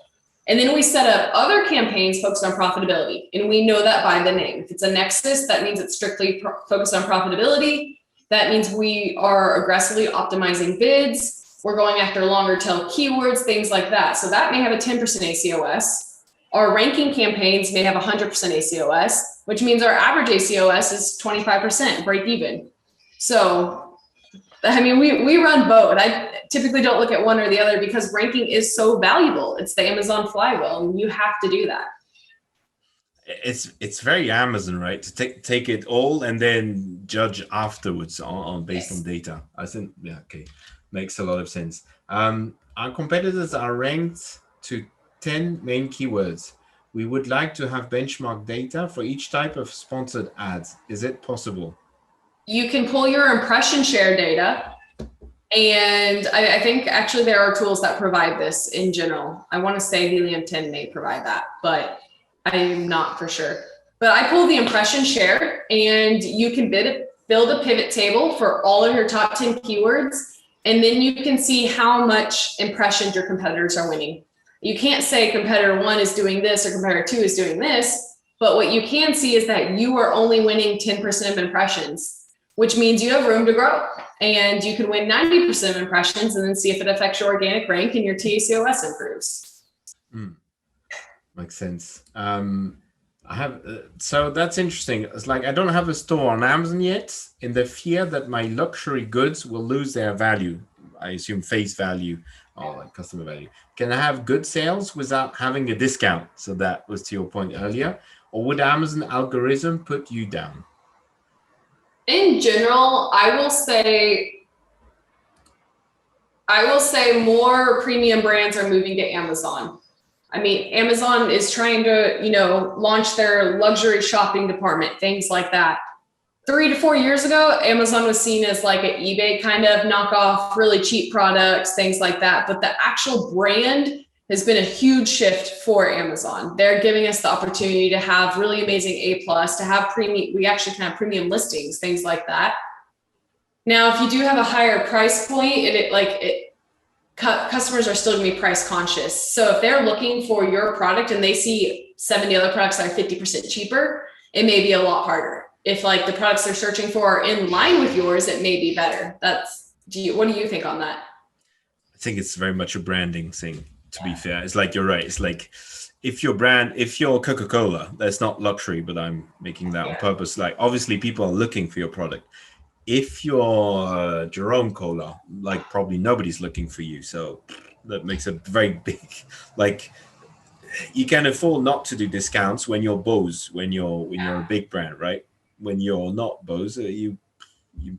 Speaker 2: And then we set up other campaigns focused on profitability. And we know that by the name. If it's a nexus, that means it's strictly focused on profitability. That means we are aggressively optimizing bids. We're going after longer tail keywords, things like that. So that may have a 10% ACOS. Our ranking campaigns may have 100% ACOS, which means our average ACOS is 25%, break even. So I mean, we run both. I typically don't look at one or the other because ranking is so valuable. It's the Amazon flywheel, and you have to do that.
Speaker 1: It's very Amazon, right? To take it all and then judge afterwards based on data. I think, yeah, okay, makes a lot of sense. Our competitors are ranked to 10 main keywords. We would like to have benchmark data for each type of sponsored ads. Is it possible?
Speaker 2: You can pull your impression share data. And I think actually there are tools that provide this in general. I want to say Helium 10 may provide that, but I'm not for sure. But I pull the impression share, and you can build a pivot table for all of your top 10 keywords. And then you can see how much impressions your competitors are winning. You can't say competitor 1 is doing this or competitor 2 is doing this, but what you can see is that you are only winning 10% of impressions, which means you have room to grow, and you can win 90% of impressions and then see if it affects your organic rank and your TACOS improves.
Speaker 1: Makes sense. So that's interesting. It's like, I don't have a store on Amazon yet, in the fear that my luxury goods will lose their value. I assume face value or like customer value. Can I have good sales without having a discount? So that was to your point earlier. Or would Amazon algorithm put you down?
Speaker 2: In general, I will say more premium brands are moving to Amazon. I mean, Amazon is trying to, launch their luxury shopping department, things like that. 3 to 4 years ago, Amazon was seen as like an eBay kind of knockoff, really cheap products, things like that. But the actual brand has been a huge shift for Amazon. They're giving us the opportunity to have really amazing A+, to have premium, we actually can have premium listings, things like that. Now, if you do have a higher price point, customers are still gonna be price conscious. So if they're looking for your product and they see 70 other products that are 50% cheaper, it may be a lot harder. If like the products they're searching for are in line with yours, it may be better. What do you think on that?
Speaker 1: I think it's very much a branding thing. To be fair, it's like, you're right. It's like, if you're Coca-Cola, that's not luxury, but I'm making that on purpose. Like, obviously people are looking for your product. If you're Jerome Cola, like, probably nobody's looking for you. So that makes a very big, like, you can afford not to do discounts when you're Bose, when you're a big brand, right? When you're not Bose, you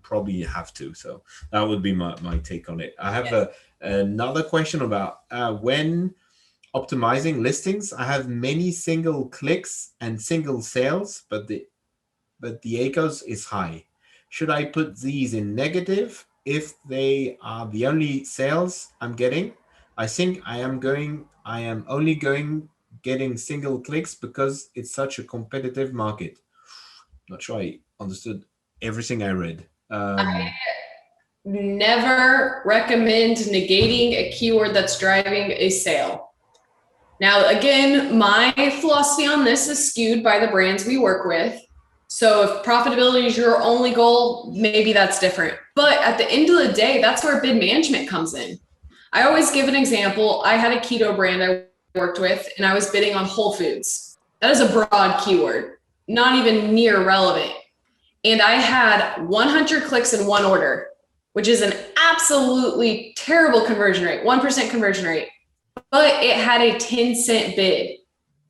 Speaker 1: probably have to. So that would be my take on it. I have another question about when optimizing listings. I have many single clicks and single sales, but the ACOS is high. Should I put these in negative if they are the only sales I'm getting? I think I am only getting single clicks because it's such a competitive market. Not sure I understood everything I read.
Speaker 2: I never recommend negating a keyword that's driving a sale. Now, again, my philosophy on this is skewed by the brands we work with. So if profitability is your only goal, maybe that's different. But at the end of the day, that's where bid management comes in. I always give an example. I had a keto brand I worked with, and I was bidding on Whole Foods. That is a broad keyword, not even near relevant. And I had 100 clicks in one order, which is an absolutely terrible conversion rate, 1% conversion rate. But it had a 10-cent bid,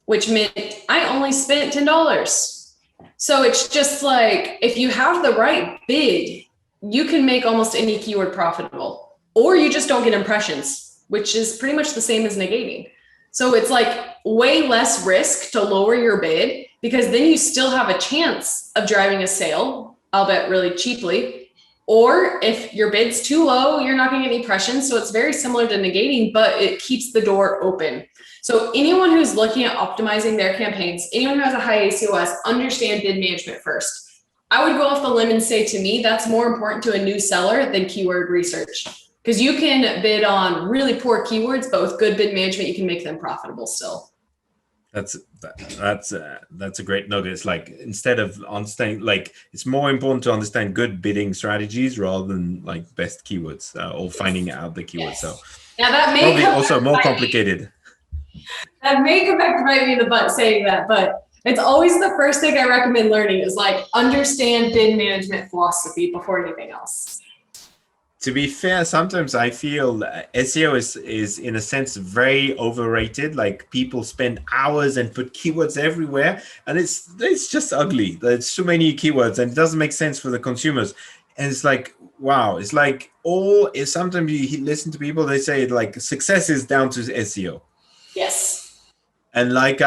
Speaker 2: which meant I only spent $10. So it's just like, if you have the right bid, you can make almost any keyword profitable, or you just don't get impressions, which is pretty much the same as negating. So it's like way less risk to lower your bid, because then you still have a chance of driving a sale, albeit really cheaply. Or if your bid's too low, you're not going to get any impressions. So it's very similar to negating, but it keeps the door open. So anyone who's looking at optimizing their campaigns, anyone who has a high ACOS, understand bid management first. I would go off the limb and say, to me, that's more important to a new seller than keyword research, because you can bid on really poor keywords, but with good bid management, you can make them profitable still.
Speaker 1: That's a great nugget. It's like, instead of understanding, like, it's more important to understand good bidding strategies rather than like best keywords or finding out the keywords.
Speaker 2: Yes.
Speaker 1: So
Speaker 2: now that may
Speaker 1: probably also more complicated.
Speaker 2: That may come back to bite me in the butt saying that, but it's always the first thing I recommend learning is like understand bid management philosophy before anything else.
Speaker 1: To be fair, sometimes I feel SEO is in a sense very overrated. Like, people spend hours and put keywords everywhere, and it's just ugly. There's too many keywords, and it doesn't make sense for the consumers. And it's like, wow, it's like sometimes you listen to people, they say like success is down to SEO.
Speaker 2: Yes.
Speaker 1: And like,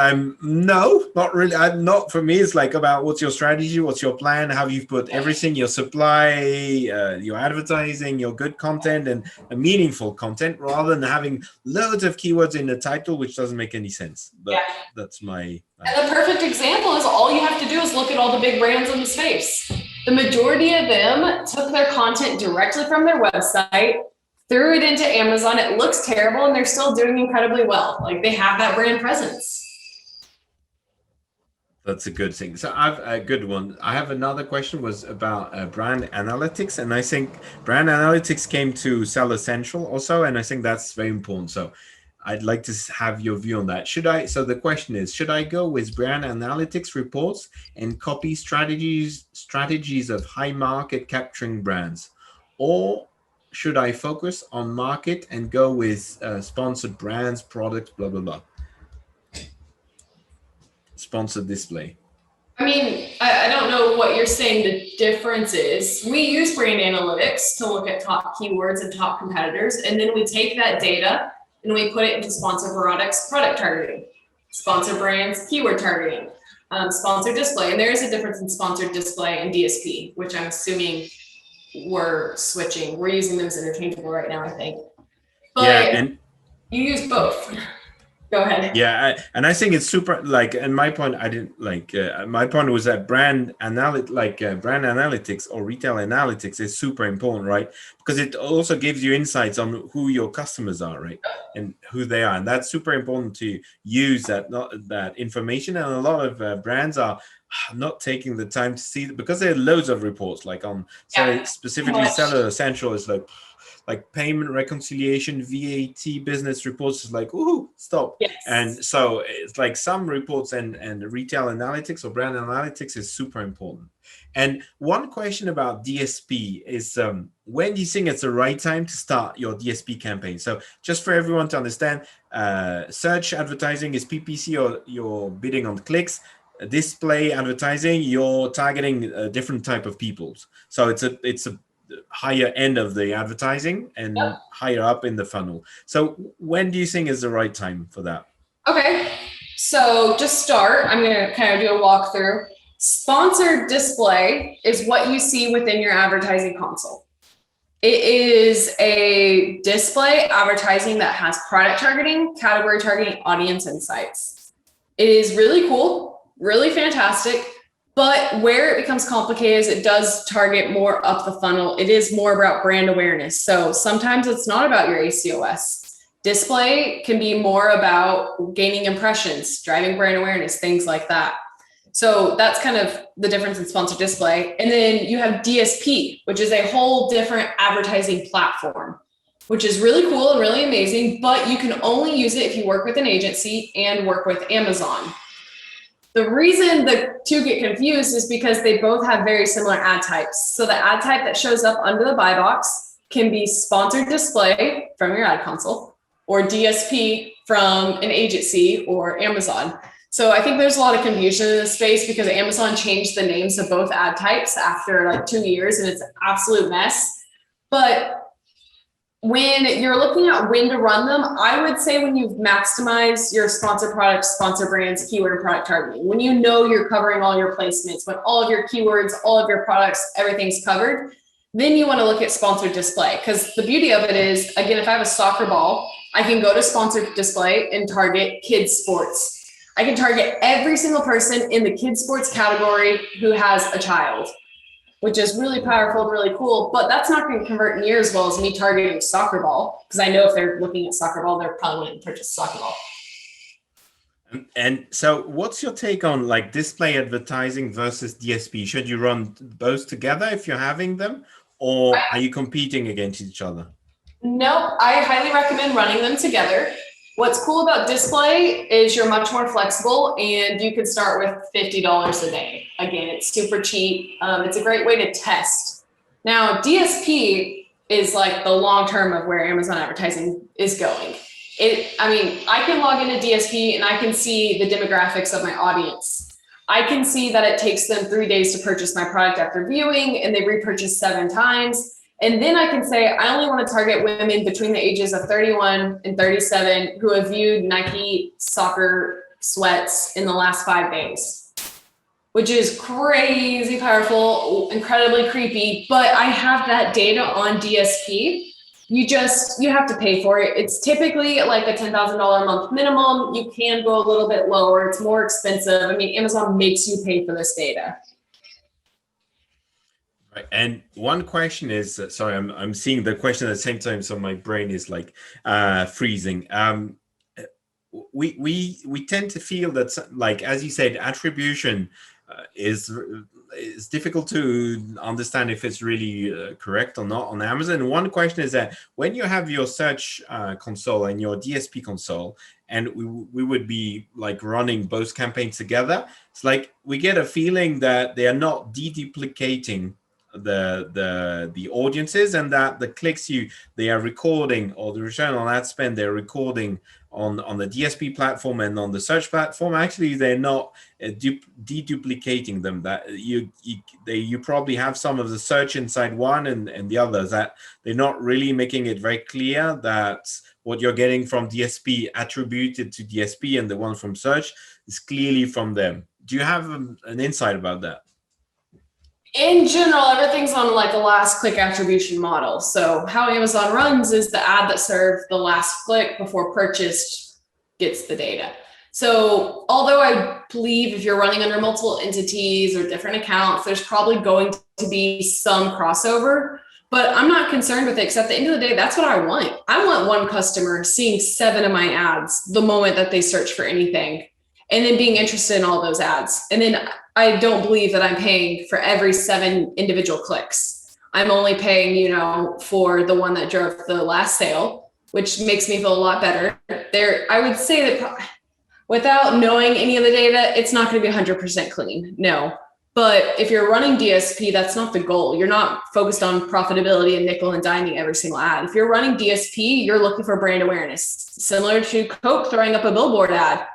Speaker 1: not really. Not for me. It's like about what's your strategy, what's your plan, how you've put everything, your supply, your advertising, your good content, and meaningful content, rather than having loads of keywords in the title, which doesn't make any sense. But that's my.
Speaker 2: And the perfect example is all you have to do is look at all the big brands in the space. The majority of them took their content directly from their website, threw it into Amazon. It looks terrible, and they're still doing incredibly well. Like, they have that brand presence.
Speaker 1: That's a good thing. So I've a good one. I have another question, was about brand analytics, and I think brand analytics came to Seller Central also, and I think that's very important. So I'd like to have your view on that. So the question is, should I go with brand analytics reports and copy strategies of high market capturing brands, or should I focus on market and go with sponsored brands, products, blah, blah, blah? Sponsored display.
Speaker 2: I mean, I don't know what you're saying the difference is. We use brand analytics to look at top keywords and top competitors, and then we take that data and we put it into sponsored products, product targeting, sponsored brands, keyword targeting, sponsored display. And there is a difference in sponsored display and DSP, which I'm assuming we're switching. We're using them as interchangeable right now, I think. But and you use both. Go ahead.
Speaker 1: Yeah, and I think it's super. Like, and my point, my point was that brand analytics or retail analytics is super important, right? Because it also gives you insights on who your customers are, right, and who they are, and that's super important to use that information. And a lot of brands are not taking the time to see, because there are loads of reports, like on specifically Seller Central is like payment reconciliation, VAT, business reports is like, ooh, stop.
Speaker 2: Yes.
Speaker 1: And so it's like some reports and retail analytics or brand analytics is super important. And one question about DSP is, when do you think it's the right time to start your DSP campaign? So just for everyone to understand, search advertising is PPC, or you're bidding on clicks. Display advertising, you're targeting a different type of people. So it's a higher end of the advertising and higher up in the funnel. So when do you think is the right time for that?
Speaker 2: Okay, so to start, I'm going to kind of do a walkthrough. Sponsored display is what you see within your advertising console. It is a display advertising that has product targeting, category targeting, audience insights. It is really cool, really fantastic. But where it becomes complicated is it does target more up the funnel. It is more about brand awareness. So sometimes it's not about your ACOS. Display can be more about gaining impressions, driving brand awareness, things like that. So that's kind of the difference in sponsored display. And then you have DSP, which is a whole different advertising platform, which is really cool and really amazing, but you can only use it if you work with an agency and work with Amazon. The reason the two get confused is because they both have very similar ad types. So the ad type that shows up under the buy box can be sponsored display from your ad console or DSP from an agency or Amazon. So I think there's a lot of confusion in this space because Amazon changed the names of both ad types after like 2 years, and it's an absolute mess. But when you're looking at when to run them, I would say when you've maximized your sponsor products, sponsor brands, keyword and product targeting, when you know you're covering all your placements, when all of your keywords, all of your products, everything's covered, then you want to look at sponsored display. Because the beauty of it is, again, if I have a soccer ball, I can go to sponsored display and target kids sports. I can target every single person in the kids sports category who has a child, which is really powerful and really cool, but that's not going to convert near as well as me targeting soccer ball, because I know if they're looking at soccer ball, they're probably going to purchase soccer ball.
Speaker 1: And so what's your take on like display advertising versus DSP? Should you run both together if you're having them, or are you competing against each other?
Speaker 2: No, I highly recommend running them together. What's cool about display is you're much more flexible and you can start with $50 a day. Again, it's super cheap. It's a great way to test. Now, DSP is like the long term of where Amazon advertising is going. I can log into DSP and I can see the demographics of my audience. I can see that it takes them 3 days to purchase my product after viewing, and they repurchase 7 times. And then I can say, I only want to target women between the ages of 31 and 37 who have viewed Nike soccer sweats in the last 5 days, which is crazy powerful, incredibly creepy. But I have that data on DSP. You have to pay for it. It's typically like a $10,000 a month minimum. You can go a little bit lower. It's more expensive. I mean, Amazon makes you pay for this data.
Speaker 1: Right. And one question is, sorry, I'm seeing the question at the same time, so my brain is like freezing. We tend to feel that, like as you said, attribution is difficult to understand if it's really correct or not on Amazon. One question is that when you have your search console and your DSP console, and we would be like running both campaigns together, it's like we get a feeling that they are not deduplicating the audiences, and that the clicks they are recording, or the return on ad spend they're recording on the DSP platform and on the search platform, actually they're not deduplicating them. That you probably have some of the search inside one and the others, that they're not really making it very clear that what you're getting from DSP attributed to DSP and the one from search is clearly from them. Do you have an insight about that?
Speaker 2: In general, everything's on like a last click attribution model. So how Amazon runs is the ad that served the last click before purchased gets the data. So although I believe if you're running under multiple entities or different accounts, there's probably going to be some crossover, but I'm not concerned with it, because at the end of the day, that's what I want. I want one customer seeing 7 of my ads the moment that they search for anything, and then being interested in all those ads. And then I don't believe that I'm paying for every 7 individual clicks. I'm only paying, for the one that drove the last sale, which makes me feel a lot better. I would say that without knowing any of the data, it's not going to be 100% clean. No. But if you're running DSP, that's not the goal. You're not focused on profitability and nickel and diming every single ad. If you're running DSP, you're looking for brand awareness, similar to Coke throwing up a billboard ad.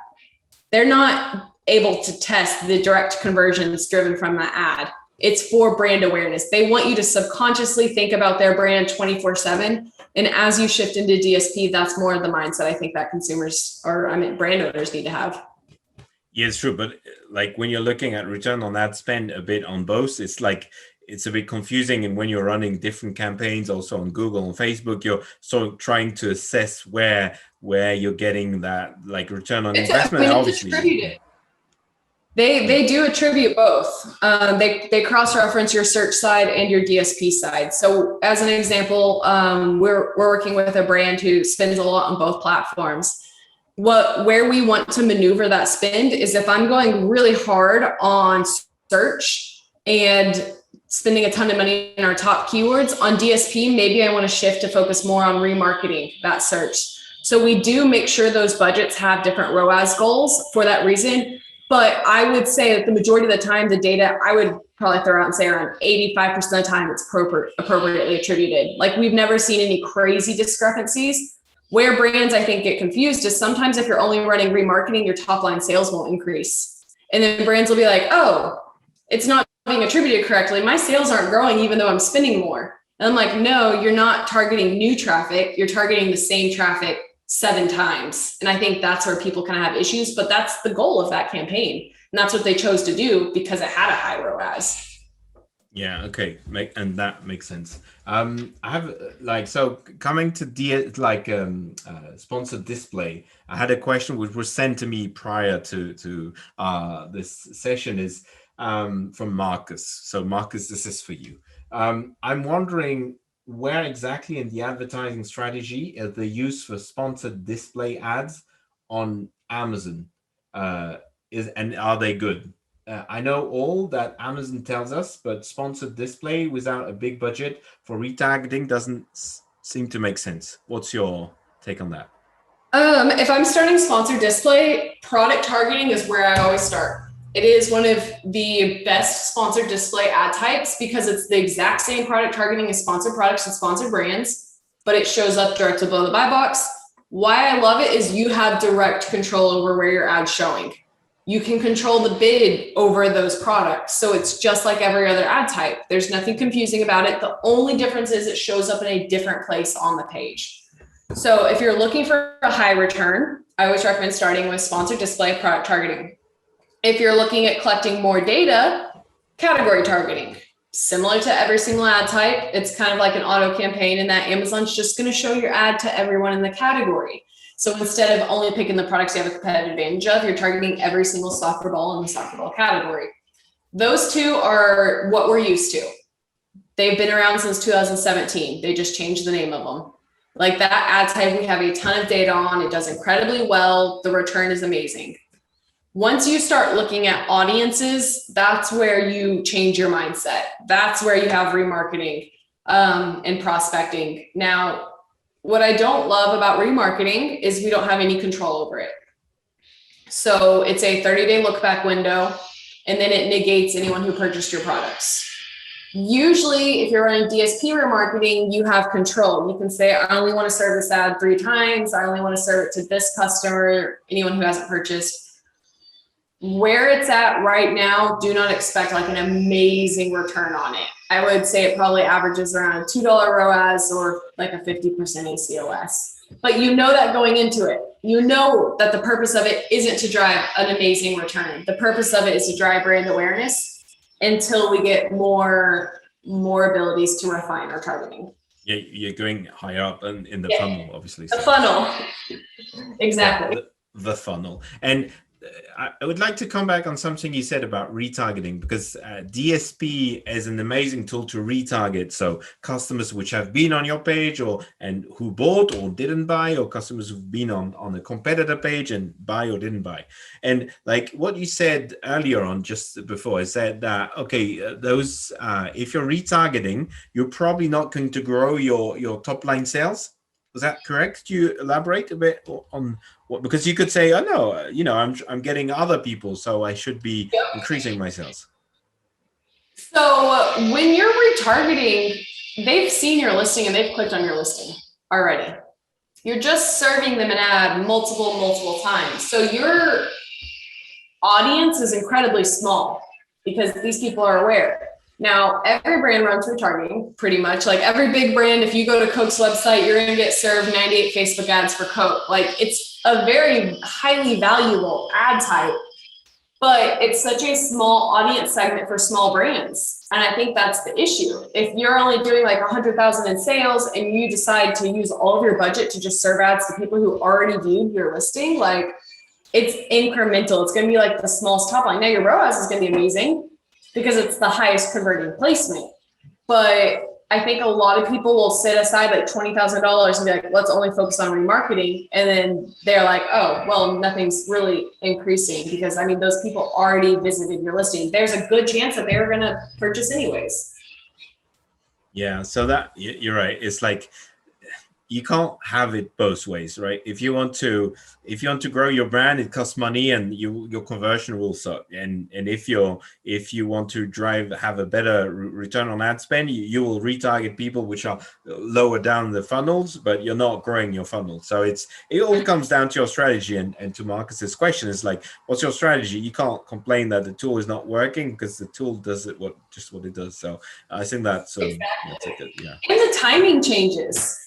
Speaker 2: They're not able to test the direct conversions driven from that ad. It's for brand awareness. They want you to subconsciously think about their brand 24/7. And as you shift into DSP, that's more of the mindset I think that brand owners need to have.
Speaker 1: Yeah, it's true. But like when you're looking at return on ad spend a bit on both, it's a bit confusing. And when you're running different campaigns also on Google and Facebook, you're sort of trying to assess where you're getting that like return on investment. Obviously,
Speaker 2: they do attribute both. They cross-reference your search side and your DSP side. So as an example, we're working with a brand who spends a lot on both platforms. Where we want to maneuver that spend is if I'm going really hard on search and spending a ton of money in our top keywords. On DSP, maybe I want to shift to focus more on remarketing that search. So we do make sure those budgets have different ROAS goals for that reason. But I would say that the majority of the time, the data, I would probably throw out and say around 85% of the time it's appropriately attributed. Like we've never seen any crazy discrepancies. Where brands, I think, get confused is sometimes if you're only running remarketing, your top line sales won't increase. And then brands will be like, oh, it's not being attributed correctly. My sales aren't growing even though I'm spending more. And I'm like, no, you're not targeting new traffic. You're targeting the same traffic 7 times. And I think that's where people kind of have issues, but that's the goal of that campaign. And that's what they chose to do because it had a high ROAS.
Speaker 1: Yeah, okay, and that makes sense. I have so coming to sponsored display. I had a question which was sent to me prior to this session is from Marcus. So Marcus, this is for you. I'm wondering where exactly in the advertising strategy is the use for sponsored display ads on Amazon and are they good? I know all that Amazon tells us, but sponsored display without a big budget for retargeting doesn't seem to make sense. What's your take on that?
Speaker 2: If I'm starting sponsored display, product targeting is where I always start. It is one of the best sponsored display ad types because it's the exact same product targeting as sponsored products and sponsored brands, but it shows up directly below the buy box. Why I love it is you have direct control over where your ad's showing. You can control the bid over those products. So it's just like every other ad type. There's nothing confusing about it. The only difference is it shows up in a different place on the page. So if you're looking for a high return, I always recommend starting with sponsored display product targeting. If you're looking at collecting more data, category targeting. Similar to every single ad type, it's kind of like an auto campaign in that Amazon's just going to show your ad to everyone in the category. So instead of only picking the products you have a competitive advantage of, you're targeting every single soccer ball in the soccer ball category. Those two are what we're used to. They've been around since 2017. They just changed the name of them. Like that ad type, we have a ton of data on. It does incredibly well. The return is amazing. Once you start looking at audiences, that's where you change your mindset. That's where you have remarketing and prospecting. Now, what I don't love about remarketing is we don't have any control over it. So it's a 30-day look back window, and then it negates anyone who purchased your products. Usually, if you're running DSP remarketing, you have control. You can say, I only want to serve this ad 3 times. I only want to serve it to this customer, anyone who hasn't purchased. Where it's at right now, do not expect like an amazing return on it. I would say it probably averages around a $2 ROAS or like a 50% ACOS. But you know that going into it, you know that the purpose of it isn't to drive an amazing return. The purpose of it is to drive brand awareness until we get more abilities to refine our targeting.
Speaker 1: Yeah, you're going higher up in the funnel, obviously.
Speaker 2: The funnel. Exactly.
Speaker 1: Yeah, the funnel. And I would like to come back on something you said about retargeting, because DSP is an amazing tool to retarget. So customers which have been on your page and who bought or didn't buy, or customers who've been on a competitor page and buy or didn't buy. And like what you said earlier on, just before, I said that, okay, those, if you're retargeting, you're probably not going to grow your top line sales. Is that correct? Do you elaborate a bit on what, because you could say, oh no, I'm getting other people, so I should be increasing my sales.
Speaker 2: So when you're retargeting, they've seen your listing and they've clicked on your listing already. You're just serving them an ad multiple times. So your audience is incredibly small because these people are aware. Now, every brand runs retargeting pretty much. Like every big brand, if you go to Coke's website, you're going to get served 98 Facebook ads for Coke. Like it's a very highly valuable ad type, but it's such a small audience segment for small brands. And I think that's the issue. If you're only doing like 100,000 in sales and you decide to use all of your budget to just serve ads to people who already viewed your listing, like it's incremental. It's going to be like the smallest top line. Now your ROAS is going to be amazing because it's the highest converting placement. But I think a lot of people will set aside like $20,000 and be like, let's only focus on remarketing. And then they're like, oh, well, nothing's really increasing because I mean, those people already visited your listing. There's a good chance that they were going to purchase anyways.
Speaker 1: Yeah, so that you're right. It's like you can't have it both ways, right? If you want to grow your brand, it costs money, and your conversion will suck. And if you want to have a better return on ad spend, you will retarget people which are lower down the funnels, but you're not growing your funnel. So it all comes down to your strategy. And to Marcus's question, is like, what's your strategy? You can't complain that the tool is not working, because the tool does what it does. So I think that's a good, yeah.
Speaker 2: And the timing changes.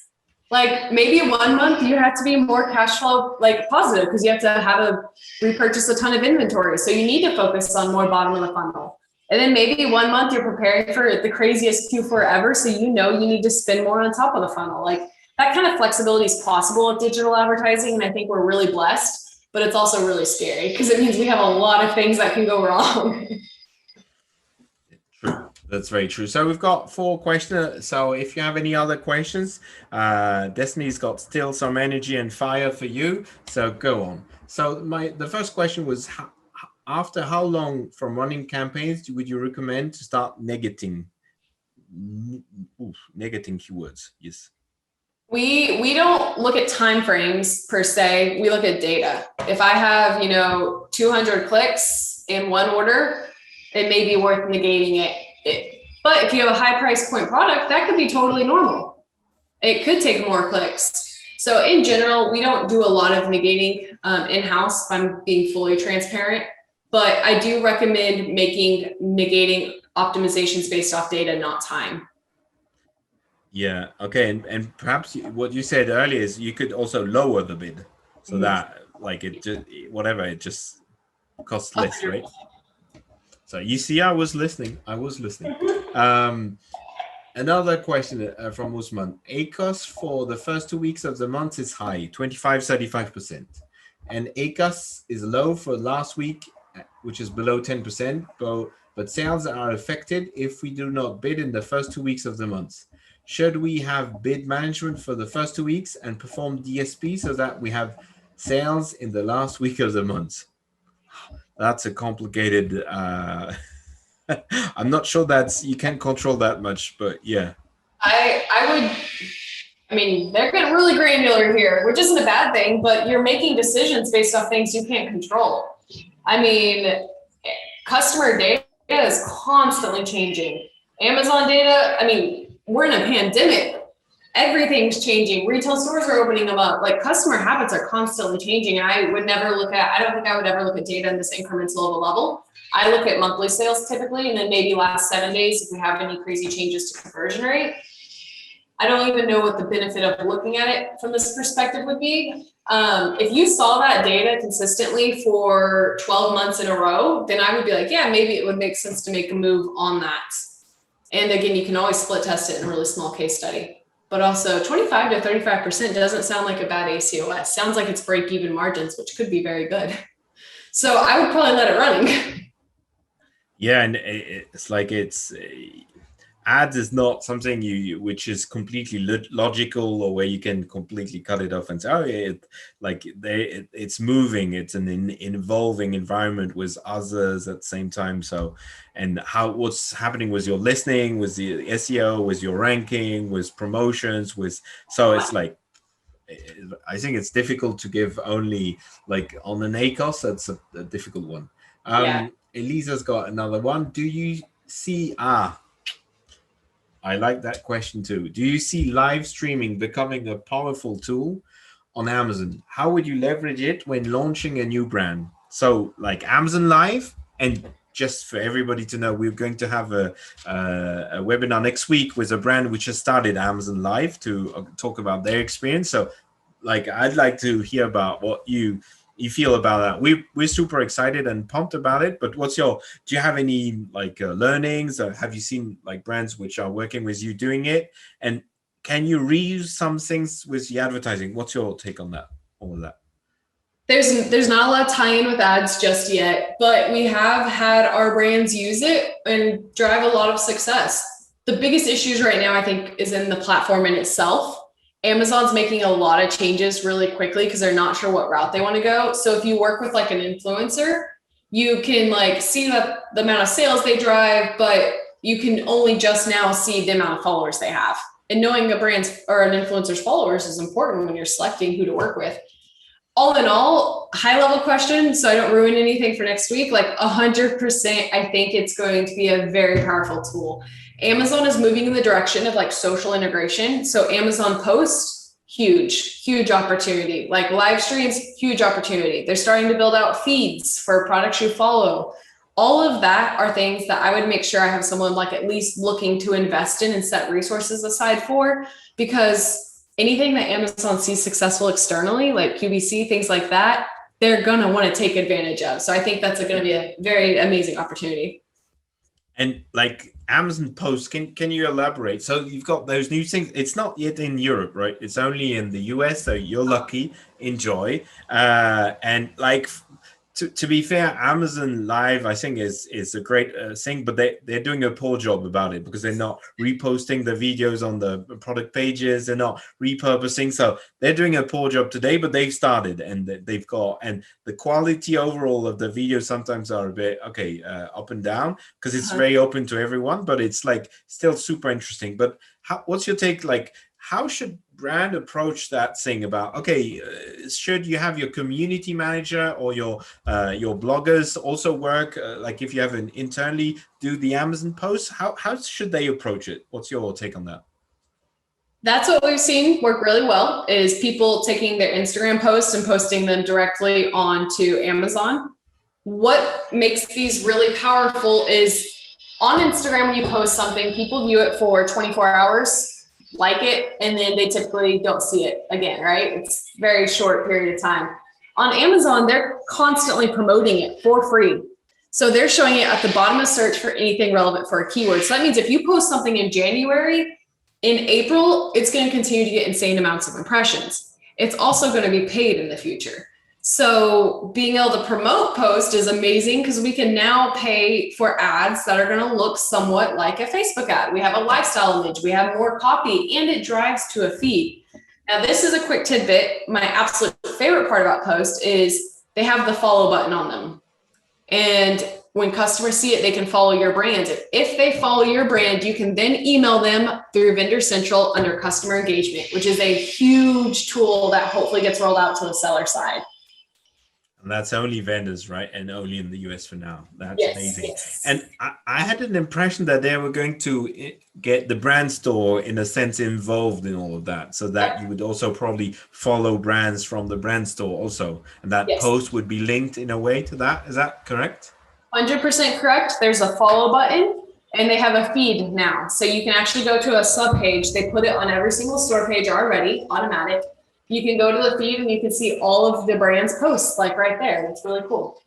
Speaker 2: Like maybe 1 month you have to be more cash flow like positive because you have to repurchase a ton of inventory. So you need to focus on more bottom of the funnel. And then maybe 1 month you're preparing for the craziest Q4 ever. So you need to spend more on top of the funnel. Like that kind of flexibility is possible with digital advertising. And I think we're really blessed, but it's also really scary because it means we have a lot of things that can go wrong.
Speaker 1: True. That's very true. So we've got 4 questions. So if you have any other questions, Destiny's got still some energy and fire for you. So go on. So the first question was, after how long from running campaigns would you recommend to start negating keywords? Yes.
Speaker 2: We don't look at time frames per se. We look at data. If I have 200 clicks in one order, it may be worth negating it. But if you have a high price point product, that could be totally normal. It could take more clicks. So in general, we don't do a lot of negating in-house, if I'm being fully transparent, but I do recommend making negating optimizations based off data, not time.
Speaker 1: Yeah. Okay. And perhaps what you said earlier is you could also lower the bid, so that like it just costs less, right? So you see, I was listening. Another question from Usman. ACOS for the first 2 weeks of the month is high, 25-35%. And ACOS is low for last week, which is below 10%. But sales are affected if we do not bid in the first 2 weeks of the month. Should we have bid management for the first 2 weeks and perform DSP so that we have sales in the last week of the month? That's a complicated, I'm not sure you can control that much, but yeah.
Speaker 2: I mean, they're getting really granular here, which isn't a bad thing, but you're making decisions based off things you can't control. I mean, customer data is constantly changing. Amazon data, I mean, we're in a pandemic. Everything's changing. Retail stores are opening them up. Like customer habits are constantly changing. And I don't think I would ever look at data in this incremental of a level. I look at monthly sales typically, and then maybe last 7 days if we have any crazy changes to conversion rate. I don't even know what the benefit of looking at it from this perspective would be. If you saw that data consistently for 12 months in a row, then I would be like, yeah, maybe it would make sense to make a move on that. And again, you can always split test it in a really small case study. But also 25-35% doesn't sound like a bad ACOS. Sounds like it's break-even margins, which could be very good. So I would probably let it running.
Speaker 1: Yeah, and it's like ads is not something which is completely logical, or where you can completely cut it off and say, oh yeah, it's moving. It's an evolving environment with others at the same time. So, and what's happening with your listening, with the SEO, with your ranking, with promotions, so it's like, I think it's difficult to give only like on an ACOS. That's a difficult one.
Speaker 2: Yeah.
Speaker 1: Elisa's got another one. Do you see, I like that question too. Do you see live streaming becoming a powerful tool on Amazon? How would you leverage it when launching a new brand? So like Amazon Live, and just for everybody to know, we're going to have a webinar next week with a brand which has started Amazon Live to talk about their experience. So like, I'd like to hear about what you feel about that. We're super excited and pumped about it, but do you have any like learnings, or have you seen like brands which are working with you doing it, and can you reuse some things with the advertising? What's your take on that, all of that?
Speaker 2: There's not a lot of tie-in with ads just yet, but we have had our brands use it and drive a lot of success. The biggest issues right now, I think, is in the platform in itself. Amazon's making a lot of changes really quickly because they're not sure what route they want to go. So if you work with like an influencer, you can like see the amount of sales they drive, but you can only just now see the amount of followers they have. And knowing a brand's or an influencer's followers is important when you're selecting who to work with. All in all, high level question, so I don't ruin anything for next week, like 100%, I think it's going to be a very powerful tool. Amazon is moving in the direction of like social integration. So Amazon Post, huge opportunity. Like live streams, huge opportunity. They're starting to build out feeds for products you follow. All of that are things that I would make sure I have someone like at least looking to invest in and set resources aside for, because anything that Amazon sees successful externally, like QVC, things like that, they're going to want to take advantage of. So I think that's going to be a very amazing opportunity.
Speaker 1: And like Amazon Post, can you elaborate? So you've got those new things. It's not yet in Europe, right? It's only in the US. So you're lucky. Enjoy. And like, to be fair, Amazon Live, I think is a great thing, but they're doing a poor job about it because they're not reposting the videos on the product pages. They're not repurposing. So they're doing a poor job today, but they've started and they've got, and the quality overall of the videos sometimes are a bit, up and down because it's very open to everyone, but it's like still super interesting. But what's your take? Like, how should brand approach that thing about, should you have your community manager or your bloggers also work? Like if you have an internally do the Amazon posts, how should they approach it? What's your take on that?
Speaker 2: That's what we've seen work really well, is people taking their Instagram posts and posting them directly onto Amazon. What makes these really powerful is on Instagram, when you post something, people view it for 24 hours, like it, and then they typically don't see it again, right? It's a very short period of time. On Amazon, they're constantly promoting it for free. So they're showing it at the bottom of search for anything relevant for a keyword. So that means if you post something in January, in April, it's going to continue to get insane amounts of impressions. It's also going to be paid in the future. So being able to promote post is amazing because we can now pay for ads that are going to look somewhat like a Facebook ad. We have a lifestyle image, we have more copy, and it drives to a feed. Now, this is a quick tidbit. My absolute favorite part about post is they have the follow button on them. And when customers see it, they can follow your brand. If they follow your brand, you can then email them through Vendor Central under customer engagement, which is a huge tool that hopefully gets rolled out to the seller side.
Speaker 1: And that's only vendors, right? And only in the US for now. That's amazing.
Speaker 2: Yes.
Speaker 1: And I had an impression that they were going to get the brand store, in a sense, involved in all of that, so that you would also probably follow brands from the brand store also. And that post would be linked in a way to that. Is that correct?
Speaker 2: 100% correct. There's a follow button and they have a feed now. So you can actually go to a sub page. They put it on every single store page already, automatic. You can go to the feed and you can see all of the brand's posts like right there. It's really cool.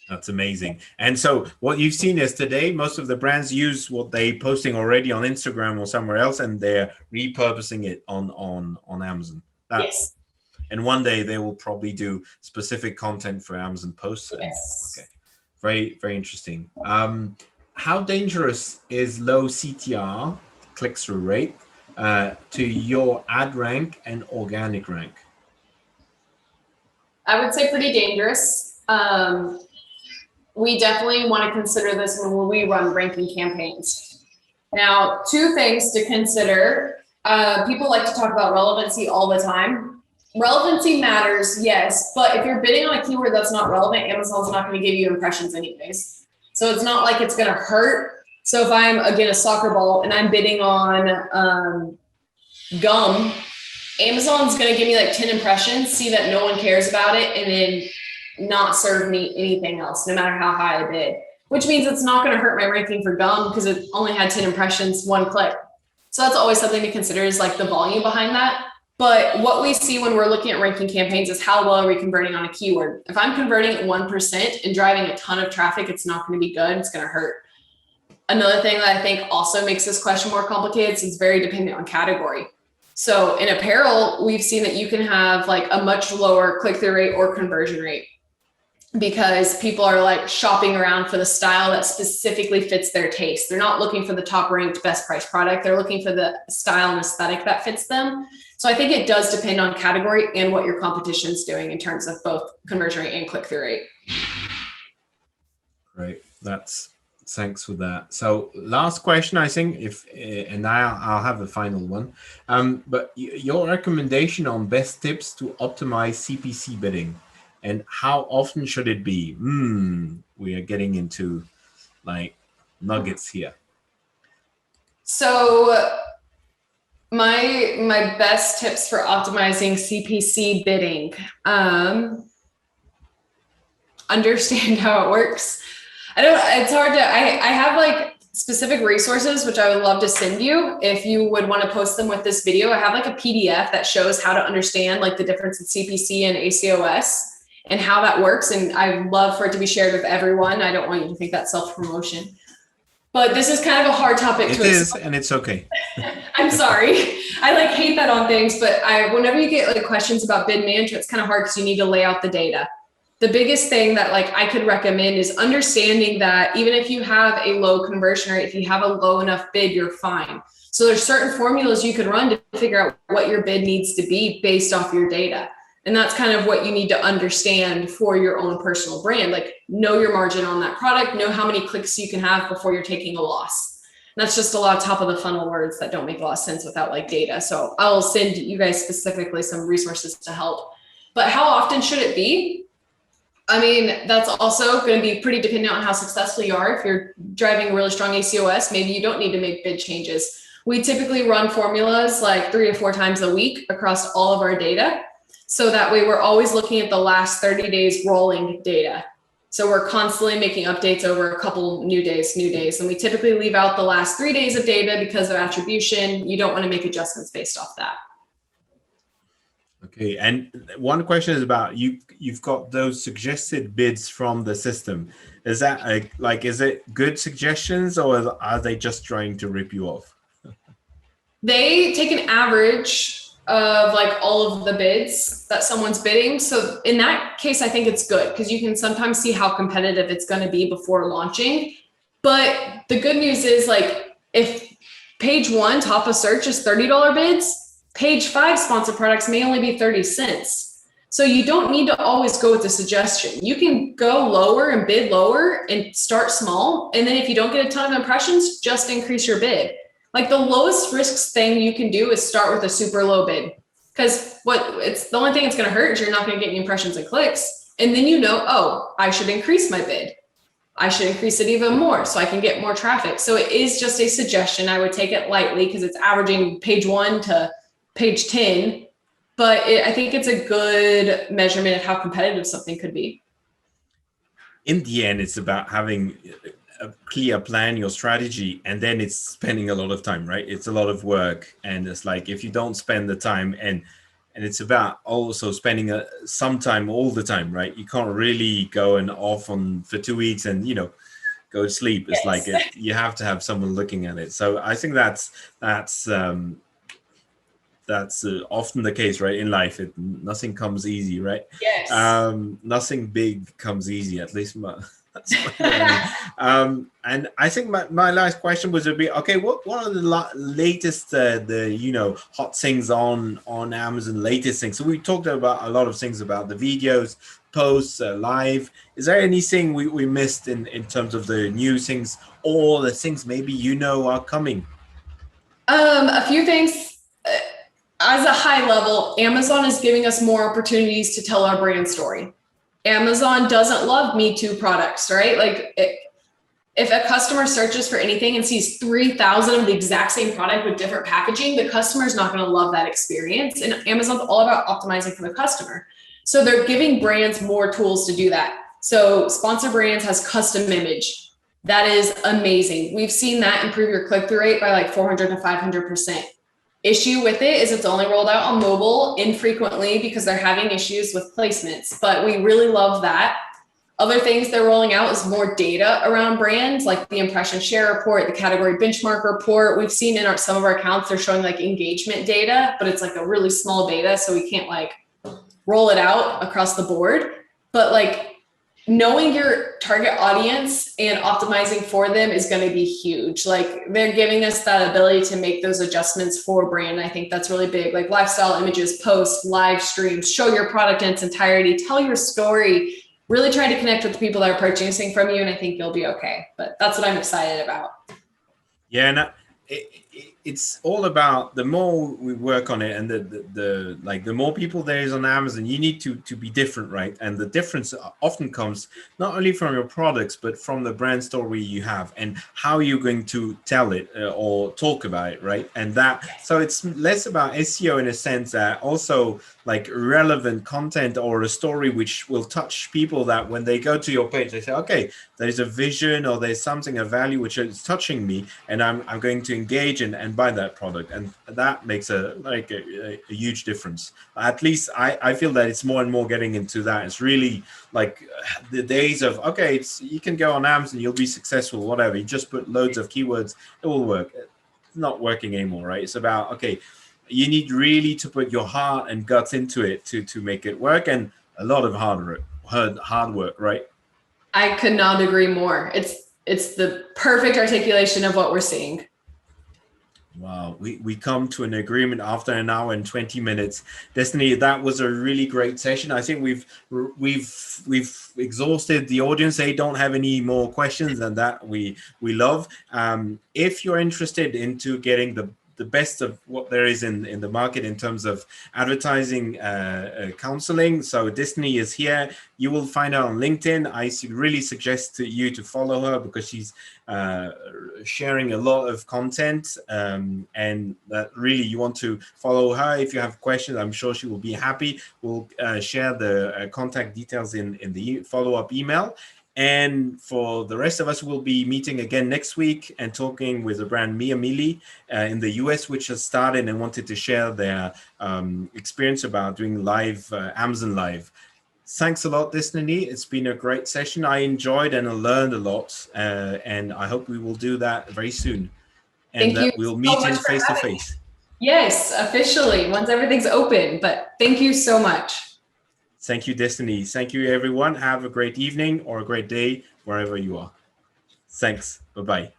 Speaker 1: That's amazing. And so what you've seen is today, most of the brands use what they posting already on Instagram or somewhere else, and they're repurposing it on Amazon.
Speaker 2: Yes.
Speaker 1: And one day they will probably do specific content for Amazon posts.
Speaker 2: Yes.
Speaker 1: Okay. Very, very interesting. How dangerous is low CTR, click-through rate, to your ad rank and organic rank?
Speaker 2: I would say pretty dangerous. We definitely want to consider this when we run ranking campaigns. Now, two things to consider. People like to talk about relevancy all the time. Relevancy matters, yes, but if you're bidding on a keyword that's not relevant, Amazon's not going to give you impressions anyways. So it's not like it's going to hurt. So if I'm, again, a soccer ball and I'm bidding on gum, Amazon's going to give me like 10 impressions, see that no one cares about it, and then not serve me anything else, no matter how high I bid, which means it's not going to hurt my ranking for gum because it only had 10 impressions, one click. So that's always something to consider, is like the volume behind that. But what we see when we're looking at ranking campaigns is how well are we converting on a keyword. If I'm converting at 1% and driving a ton of traffic, it's not going to be good. It's going to hurt. Another thing that I think also makes this question more complicated is it's very dependent on category. So in apparel, we've seen that you can have like a much lower click-through rate or conversion rate because people are like shopping around for the style that specifically fits their taste. They're not looking for the top ranked best price product. They're looking for the style and aesthetic that fits them. So I think it does depend on category and what your competition is doing in terms of both conversion rate and click-through rate.
Speaker 1: Great. That's Thanks for that. So last question, I think, and I'll have a final one. But your recommendation on best tips to optimize CPC bidding, and how often should it be? We are getting into like nuggets here.
Speaker 2: So my best tips for optimizing CPC bidding. Understand how it works. It's hard to, I have like specific resources, which I would love to send you if you would want to post them with this video. I have like a PDF that shows how to understand like the difference in CPC and ACOS and how that works. And I'd love for it to be shared with everyone. I don't want you to think that's self-promotion, but this is kind of a hard topic to explain.
Speaker 1: And it's okay.
Speaker 2: I'm sorry. I like hate that on things, but whenever you get like questions about bid management, it's kind of hard because you need to lay out the data. The biggest thing that like I could recommend is understanding that even if you have a low conversion rate, if you have a low enough bid, you're fine. So there's certain formulas you can run to figure out what your bid needs to be based off your data. And that's kind of what you need to understand for your own personal brand. Like know your margin on that product, know how many clicks you can have before you're taking a loss. And that's just a lot of top of the funnel words that don't make a lot of sense without like data. So I'll send you guys specifically some resources to help. But how often should it be? I mean, that's also going to be pretty dependent on how successful you are. If you're driving really strong ACOS, maybe you don't need to make bid changes. We typically run formulas like 3 to 4 times a week across all of our data. So that way we're always looking at the last 30 days rolling data. So we're constantly making updates over a couple new days. And we typically leave out the last 3 days of data because of attribution. You don't want to make adjustments based off that.
Speaker 1: Okay, and one question is about you've got those suggested bids from the system. Is that like is it good suggestions, or are they just trying to rip you off?
Speaker 2: They take an average of like all of the bids that someone's bidding. So in that case, I think it's good because you can sometimes see how competitive it's going to be before launching. But the good news is like if page 1 top of search is $30 bids, page 5 sponsored products may only be 30 cents. So you don't need to always go with the suggestion. You can go lower and bid lower and start small. And then if you don't get a ton of impressions, just increase your bid. Like the lowest risks thing you can do is start with a super low bid. Because the only thing it's going to hurt is you're not going to get any impressions and clicks. And then you know, oh, I should increase my bid. I should increase it even more so I can get more traffic. So it is just a suggestion. I would take it lightly because it's averaging page 1 to page 10, but I think it's a good measurement of how competitive something could be.
Speaker 1: In the end, it's about having a clear plan, your strategy, and then it's spending a lot of time, right? It's a lot of work, and it's like if you don't spend the time, and it's about also spending some time all the time, right? You can't really go and off for 2 weeks and go to sleep. It's like you have to have someone looking at it. So I think that's often the case, right? In life, nothing comes easy, right?
Speaker 2: Yes.
Speaker 1: Nothing big comes easy, at least that's what I mean. And I think my last question was okay, what are the latest, hot things on Amazon, latest things? So we talked about a lot of things about the videos, posts, live. Is there anything we missed in terms of the new things, or the things maybe are coming?
Speaker 2: A few things. As a high level, Amazon is giving us more opportunities to tell our brand story. Amazon doesn't love Me Too products, right? Like if a customer searches for anything and sees 3,000 of the exact same product with different packaging, the customer is not going to love that experience. And Amazon's all about optimizing for the customer. So they're giving brands more tools to do that. So Sponsor Brands has custom image. That is amazing. We've seen that improve your click-through rate by like 400 to 500%. Issue with it is it's only rolled out on mobile infrequently because they're having issues with placements, but we really love that. Other things they're rolling out is more data around brands, like the impression share report, the category benchmark report. We've seen in some of our accounts, they're showing like engagement data, but it's like a really small beta, so we can't like roll it out across the board. But like knowing your target audience and optimizing for them is going to be huge. Like they're giving us that ability to make those adjustments for brand. I think that's really big. Like lifestyle images, posts, live streams, show your product in its entirety, tell your story really trying to connect with the people that are purchasing from you, and I think you'll be okay. But that's what I'm excited about.
Speaker 1: Yeah, and it's all about the more we work on it, and the like, the more people there is on Amazon, you need to be different, right? And the difference often comes not only from your products, but from the brand story you have and how you're going to tell it or talk about it, right? And that, so it's less about SEO in a sense, that also like relevant content or a story which will touch people, that when they go to your page, they say, okay, there's a vision or there's something of value which is touching me, and I'm going to engage and buy that product. And that makes a huge difference. At least I feel that it's more and more getting into that. It's really like the days of, okay, it's, you can go on Amazon, you'll be successful, whatever. You just put loads of keywords, it will work. It's not working anymore, right? It's about, okay, you need really to put your heart and guts into it to make it work, and a lot of hard work, right?
Speaker 2: I could not agree more. It's the perfect articulation of what we're seeing.
Speaker 1: Wow, we come to an agreement after an hour and 20 minutes. Destiny, that was a really great session. I think we've exhausted the audience. They don't have any more questions, and that we love. If you're interested into getting the best of what there is in the market in terms of advertising counseling, so Destiny is here. You will find her on LinkedIn. I really suggest to you to follow her, because she's sharing a lot of content, and that really you want to follow her. If you have questions, I'm sure she will be happy. We'll share the contact details in the follow-up email. And for the rest of us, we'll be meeting again next week and talking with the brand Mia Mili in the US, which has started and wanted to share their experience about doing live Amazon Live. Thanks a lot, Destiny. It's been a great session. I enjoyed and I learned a lot, and I hope we will do that very soon, and
Speaker 2: Thank you
Speaker 1: that we'll
Speaker 2: so
Speaker 1: meet
Speaker 2: much
Speaker 1: in
Speaker 2: for
Speaker 1: face to
Speaker 2: having me.
Speaker 1: face.
Speaker 2: Yes, officially, once everything's open. But thank you so much.
Speaker 1: Thank you, Destiny. Thank you, everyone. Have a great evening or a great day wherever you are. Thanks. Bye-bye.